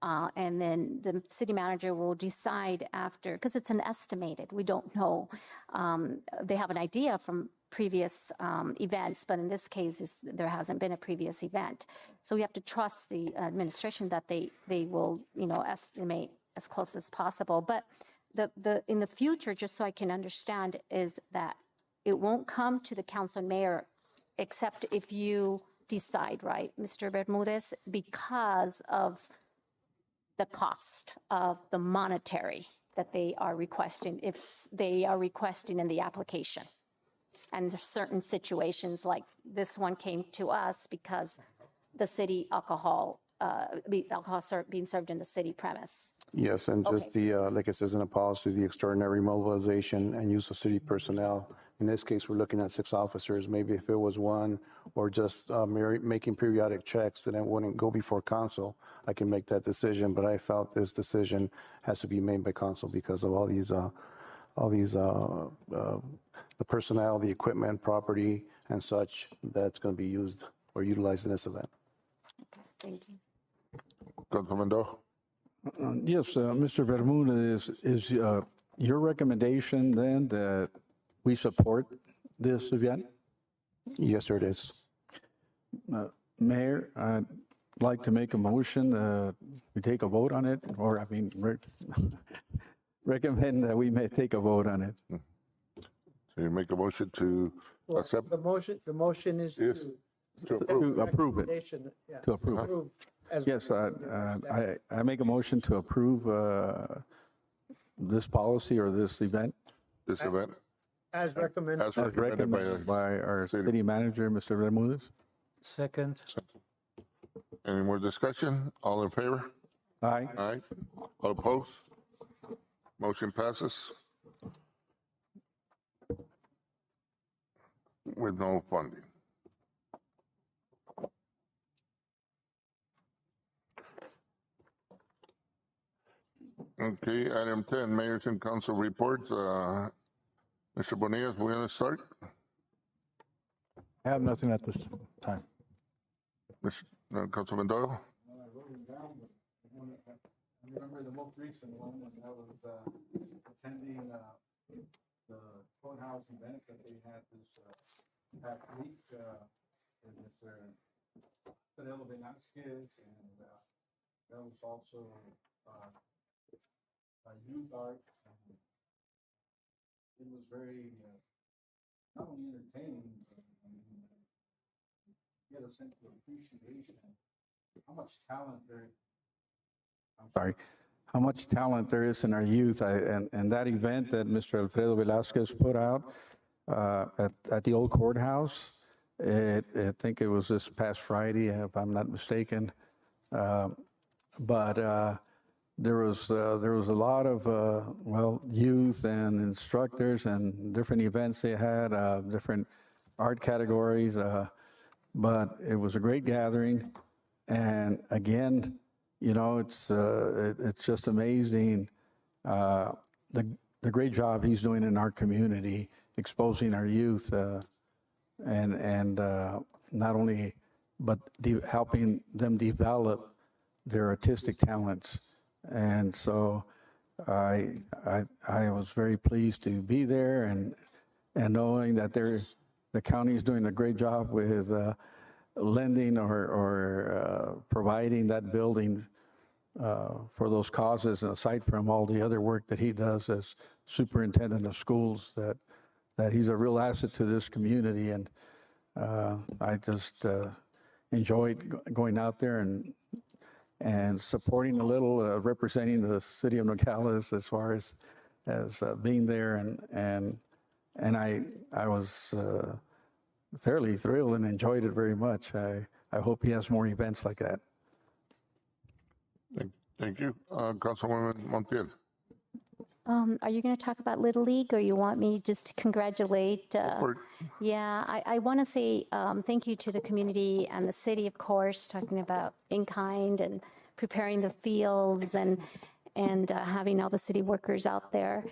and then the city manager will decide after, because it's an estimated, we don't know. They have an idea from previous events, but in this case, there hasn't been a previous event. So we have to trust the administration that they will, you know, estimate as close as possible. But in the future, just so I can understand, is that it won't come to the council and mayor except if you decide, right, Mr. Bermudez, because of the cost of the monetary that they are requesting, if they are requesting in the application. And there's certain situations like this one came to us because the city alcohol being served in the city premise. Yes, and just the, like it says in the policy, the extraordinary mobilization and use of city personnel. In this case, we're looking at 6 officers. Maybe if it was one or just making periodic checks, then it wouldn't go before council. I can make that decision, but I felt this decision has to be made by council because of all these the personnel, the equipment, property, and such that's going to be used or utilized in this event. Thank you. Councilman Doe. Yes, Mr. Bermudez, is your recommendation then that we support this event? Yes, sir, it is. Mayor, I'd like to make a motion, we take a vote on it, or I mean, recommend that we may take a vote on it. So you make a motion to Well, accept? the motion is Yes. to. To approve. To approve it. Recommendation, yeah, To approve. as- Yes, I make a motion to approve this policy or this event This event As recommended. as as recommended recommended by our city. city manager, Mr. Bermudez. Second. Any more discussion? All in favor? Aye. Aye. All opposed? Motion passes. With no funding. Okay, item 10, mayors and council reports. Mr. Bonilla, we're going to start. I have nothing at this time. Councilman Doyle. I remember the most recent one, and that was attending the courthouse event that they had this past week. And Mr. Fidel Velasquez, and that was also youth art. And it was very not only entertaining, but get a sense of appreciation, how much talent there. How much talent there is in our youth. And that event that Mr. Alfredo Velasquez put out at the old courthouse, I think it was this past Friday, if I'm not mistaken. But there was a lot of, youth and instructors and different events they had, different art categories. But it was a great gathering. And again, you know, it's just amazing the great job he's doing in our community, exposing our youth, and not only, but helping them develop their artistic talents. And so I was very pleased to be there and knowing that the county is doing a great job with lending or providing that building for those causes, aside from all the other work that he does as superintendent of schools, that he's a real asset to this community. And I just enjoyed going out there and supporting a little, representing the city of Nogales as far as being there, and I was thoroughly thrilled and enjoyed it very much. I hope he has more events like that. Thank you. Councilwoman Montiel. Are you going to talk about Little League, or you want me just to congratulate? Yeah, I want to say thank you to the community and the city, of course, talking about in-kind and preparing the fields and having all the city workers out there,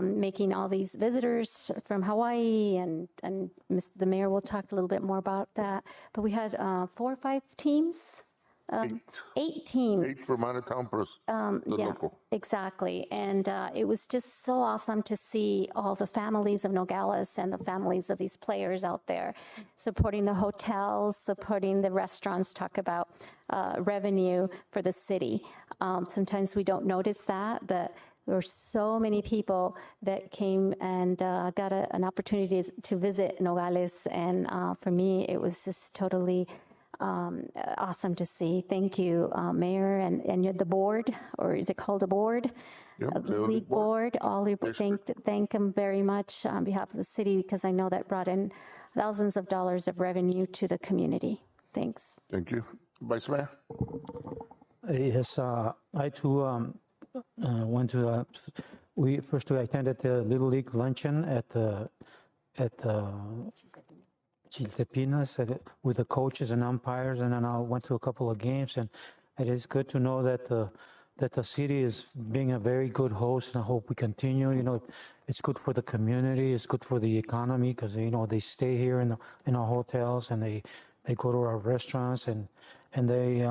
making all these visitors from Hawaii, and the mayor will talk a little bit more about that. But we had 4 or 5 teams. 8 teams. 8 from out of town plus the local. Exactly. And it was just so awesome to see all the families of Nogales and the families of these players out there supporting the hotels, supporting the restaurants, talk about revenue for the city. Sometimes we don't notice that, but there were so many people that came and got an opportunity to visit Nogales. And for me, it was just totally awesome to see. Thank you, Mayor, and the board, or is it called a board? Yep, The league board, all your, thank them very much on behalf of the city, because I know that brought in thousands of dollars of revenue to the community. Thanks. Thank you. Vice Mayor? Yes, I too went to, we attended the Little League luncheon at Chiltepinas with the coaches and umpires, and then I went to a couple of games, and it is good to know that the city is being a very good host, and I hope we continue. You know, it's good for the community, it's good for the economy, because they stay here in our hotels, and they go to our restaurants, and they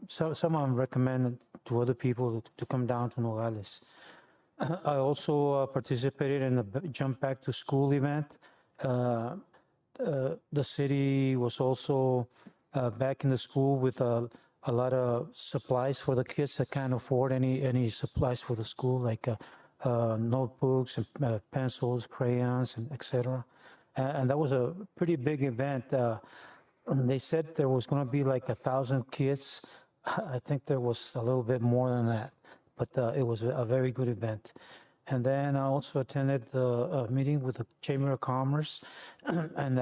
some of them recommend to other people to come down to Nogales. I also participated in the Jump Back to School event. The city was also back in the school with a lot of supplies for the kids that can't afford any supplies for the school, like notebooks and pencils, crayons, and etc. And that was a pretty big event. They said there was going to be like 1,000 kids. I think there was a little bit more than that, but it was a very good event. And then I also attended the meeting with the Chamber of Commerce and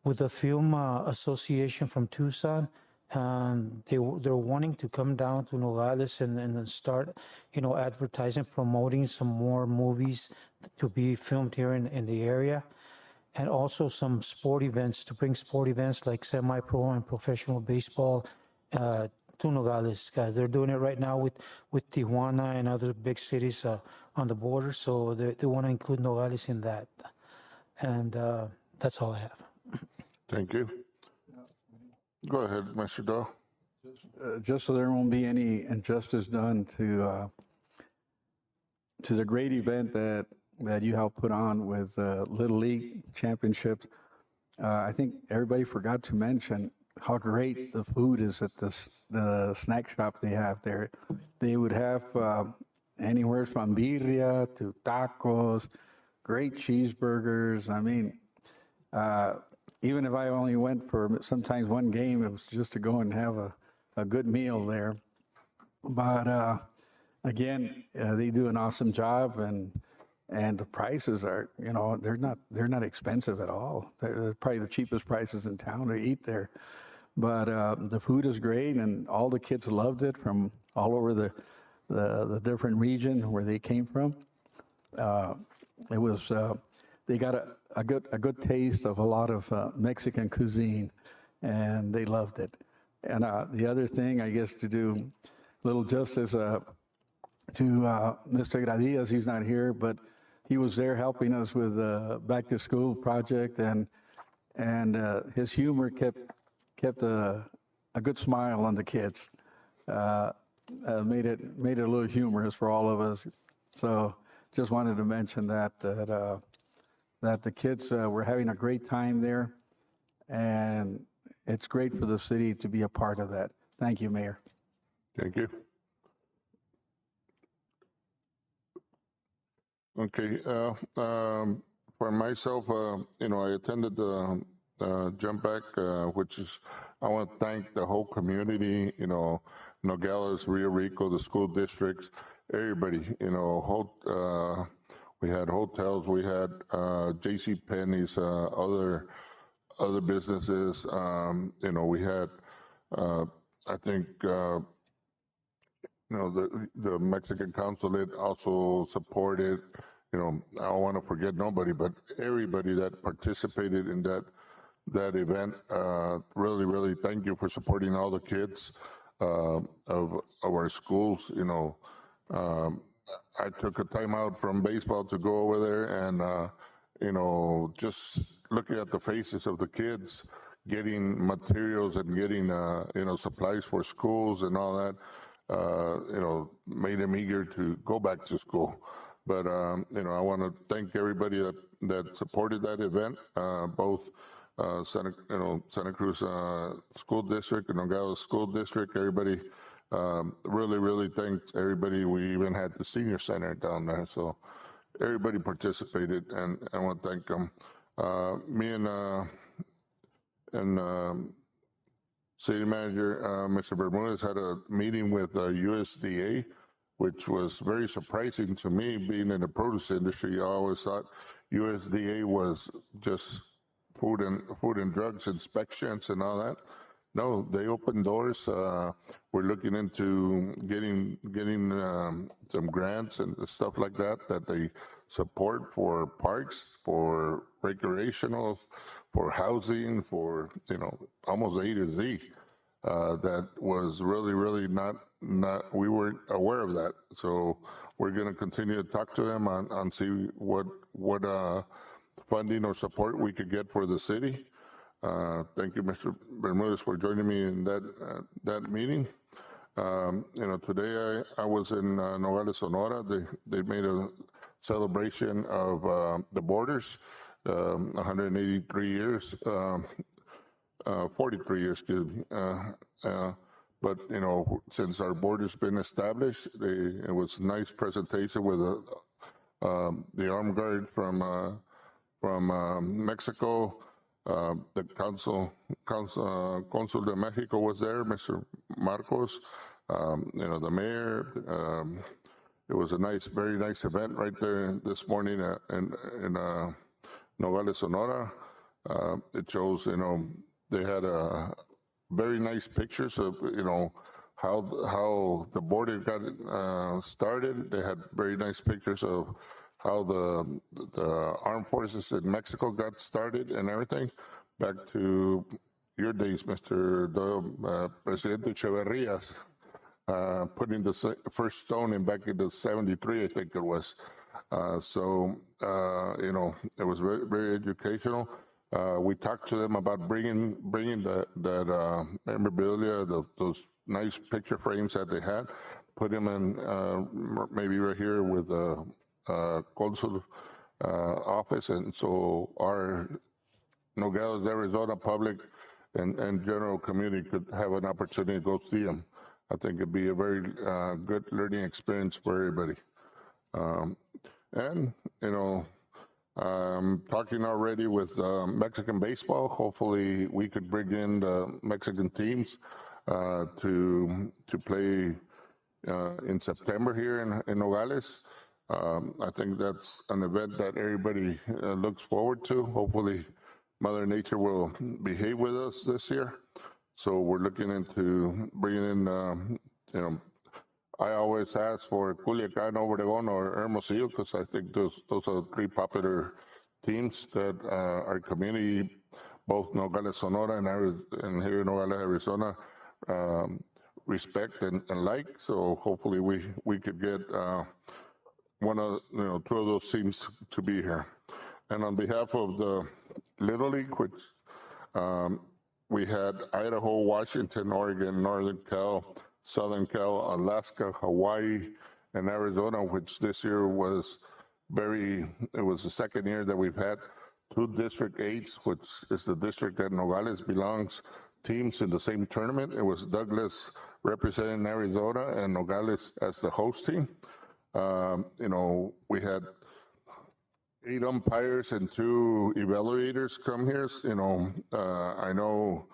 with the Film Association from Tucson. They're wanting to come down to Nogales and start, advertising, promoting some more movies to be filmed here in the area. And also some sport events, to bring sport events like semi-pro and professional baseball to Nogales. They're doing it right now with Tijuana and other big cities on the border, so they want to include Nogales in that. And that's all I have. Thank you. Go ahead, Mr. Doe. Just so there won't be any injustice done to the great event that you helped put on with Little League Championships. I think everybody forgot to mention how great the food is at the snack shop they have there. They would have anywhere from birria to tacos, great cheeseburgers. I mean, even if I only went for sometimes one game, it was just to go and have a good meal there. But again, they do an awesome job, and the prices are, they're not expensive at all. They're probably the cheapest prices in town to eat there. But the food is great, and all the kids loved it from all over the different region where they came from. It was they got a good taste of a lot of Mexican cuisine, and they loved it. And the other thing, I guess, to do a little justice to Mr. Gradias, he's not here, but he was there helping us with the Back to School project, and his humor kept a good smile on the kids. Made it a little humorous for all of us. So just wanted to mention that the kids were having a great time there, and it's great for the city to be a part of that. Thank you, Mayor. Thank you. Okay, for myself, I attended the jump back, which is, I want to thank the whole community, Nogales, Rio Rico, the school districts, everybody, we had hotels, we had J.C. Penney's, other businesses, we had, I think, the Mexican consulate also supported, I don't want to forget nobody, but everybody that participated in that event, really, really thank you for supporting all the kids of our schools. I took a time out from baseball to go over there and, just looking at the faces of the kids, getting materials and getting, supplies for schools and all that, made them eager to go back to school. But, I want to thank everybody that supported that event, both Santa Cruz School District and Nogales School District, everybody. Really, really thanks everybody. We even had the senior center down there, so everybody participated, and I want to thank them. Me and City Manager Mr. Bermudez had a meeting with USDA, which was very surprising to me. Being in the produce industry, I always thought USDA was just food and drugs inspections and all that. No, they opened doors. We're looking into getting some grants and stuff like that they support for parks, for recreational, for housing, for almost A to Z. That was really, really not we weren't aware of that. So we're going to continue to talk to them on see what funding or support we could get for the city. Thank you, Mr. Bermudez, for joining me in that meeting. Today I was in Nogales, Sonora. They made a celebration of the borders, 183 years, 43 years, excuse me. But since our border's been established, it was a nice presentation with the armed guard from Mexico. The Consul de Mexico was there, Mr. Marcos, the mayor. It was a very nice event right there this morning in Nogales, Sonora. It shows, they had very nice pictures of, how the border got started. They had very nice pictures of how the armed forces in Mexico got started and everything, back to your days, Mr. Presidente Echeverria, putting the first stone in back in 73, I think it was. So it was very, very educational. We talked to them about bringing that memorabilia, those nice picture frames that they had, put them in maybe right here with the consul office, and so our Nogales, Arizona public and general community could have an opportunity to go see them. I think it'd be a very good learning experience for everybody. And I'm talking already with Mexican baseball. Hopefully we could bring in the Mexican teams to play in September here in Nogales. I think that's an event that everybody looks forward to. Hopefully Mother Nature will behave with us this year. So we're looking into bringing in, I always ask for Culiacan, Obregón, or Hermosillo, because I think those are three popular teams that our community, both Nogales, Sonora, and here in Nogales, Arizona, respect and like. So hopefully we could get two of those teams to be here. And on behalf of the Little League, which we had Idaho, Washington, Oregon, Northern Cal, Southern Cal, Alaska, Hawaii, and Arizona, which this year was it was the second year that we've had two District 8s, which is the district that Nogales belongs teams in the same tournament. It was Douglas representing Arizona and Nogales as the host team. We had 8 umpires and 2 evaluators come here. I know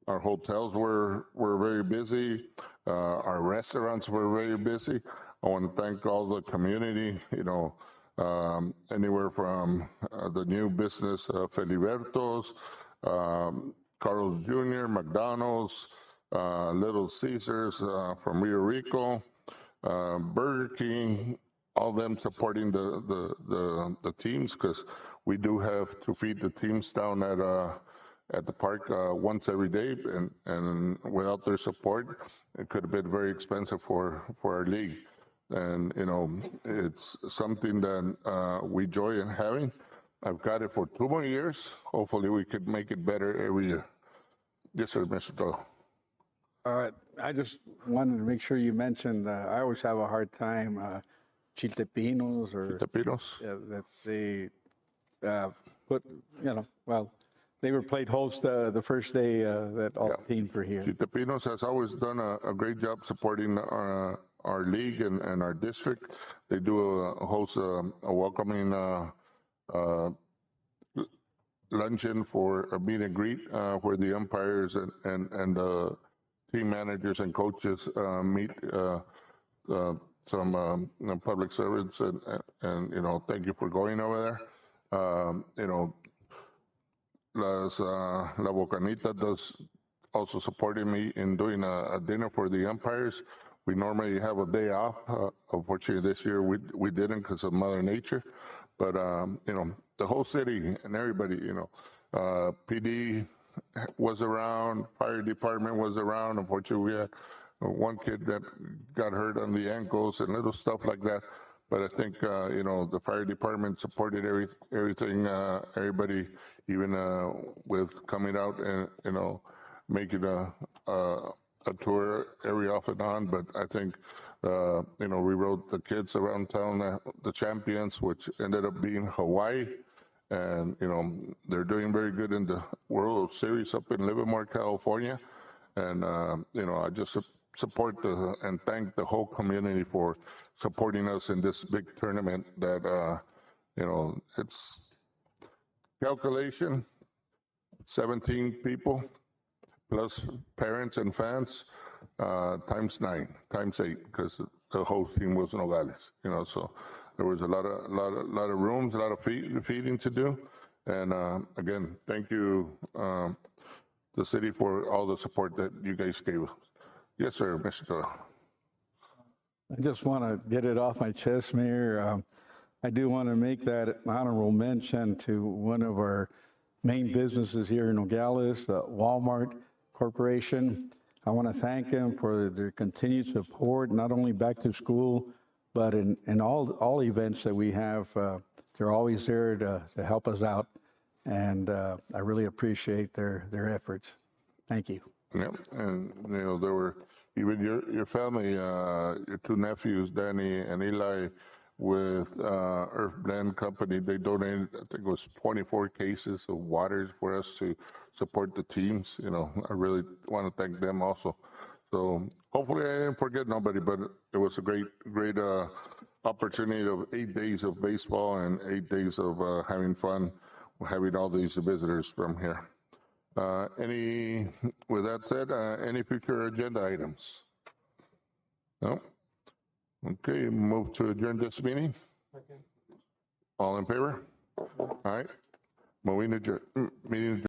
our hotels were very busy. Our restaurants were very busy. I want to thank all the community, anywhere from the new business, Feliberto's, Carl's Jr., McDonald's, Little Caesars from Rio Rico, Burger King, all them supporting the teams, because we do have to feed the teams down at the park once every day, and without their support, it could have been very expensive for our league. And it's something that we enjoy in having. I've got it for 2 more years. Hopefully, we could make it better every year. Yes, sir, Mr. Doyle. All right, I just wanted to make sure you mentioned, I always have a hard time, Chiltepinos or... Chiltepinos? Yeah, that they put, they were played host the first day that all teams were here. Chiltepinos has always done a great job supporting our league and our district. They do host a welcoming luncheon for a meet and greet where the umpires and the team managers and coaches meet some public servants, and thank you for going over there. La Bocanita does also supporting me in doing a dinner for the umpires. We normally have a day off. Unfortunately, this year we didn't because of Mother Nature. But the whole city and everybody, PD was around, fire department was around. Unfortunately, we had one kid that got hurt on the ankles and little stuff like that. But I think, the fire department supported everything, everybody, even with coming out and, making a tour every off and on. But I think, we rode the kids around town, the champions, which ended up being Hawaii. And, they're doing very good in the World Series up in Livermore, California. And, I just support and thank the whole community for supporting us in this big tournament that, it's calculation, 17 people plus parents and fans, times 9, times 8, because the whole team was Nogales, so there was a lot of rooms, a lot of feeding to do. And again, thank you, the city, for all the support that you guys gave us. Yes, sir, Mr. Doyle. I just want to get it off my chest, Mayor. I do want to make that honorable mention to one of our main businesses here in Nogales, Walmart Corporation. I want to thank them for their continued support, not only back to school, but in all events that we have. They're always there to help us out, and I really appreciate their efforts. Thank you. Yeah, and there were even your family, your 2 nephews, Danny and Eli, with Earth Blend Company. They donated, I think it was 24 cases of water for us to support the teams. I really want to thank them also. So hopefully I didn't forget nobody, but it was a great opportunity of 8 days of baseball and 8 days of having fun, having all these visitors from here. With that said, any future agenda items? No? Okay, move to adjourn this meeting. All in favor? All right. Meeting adjourned.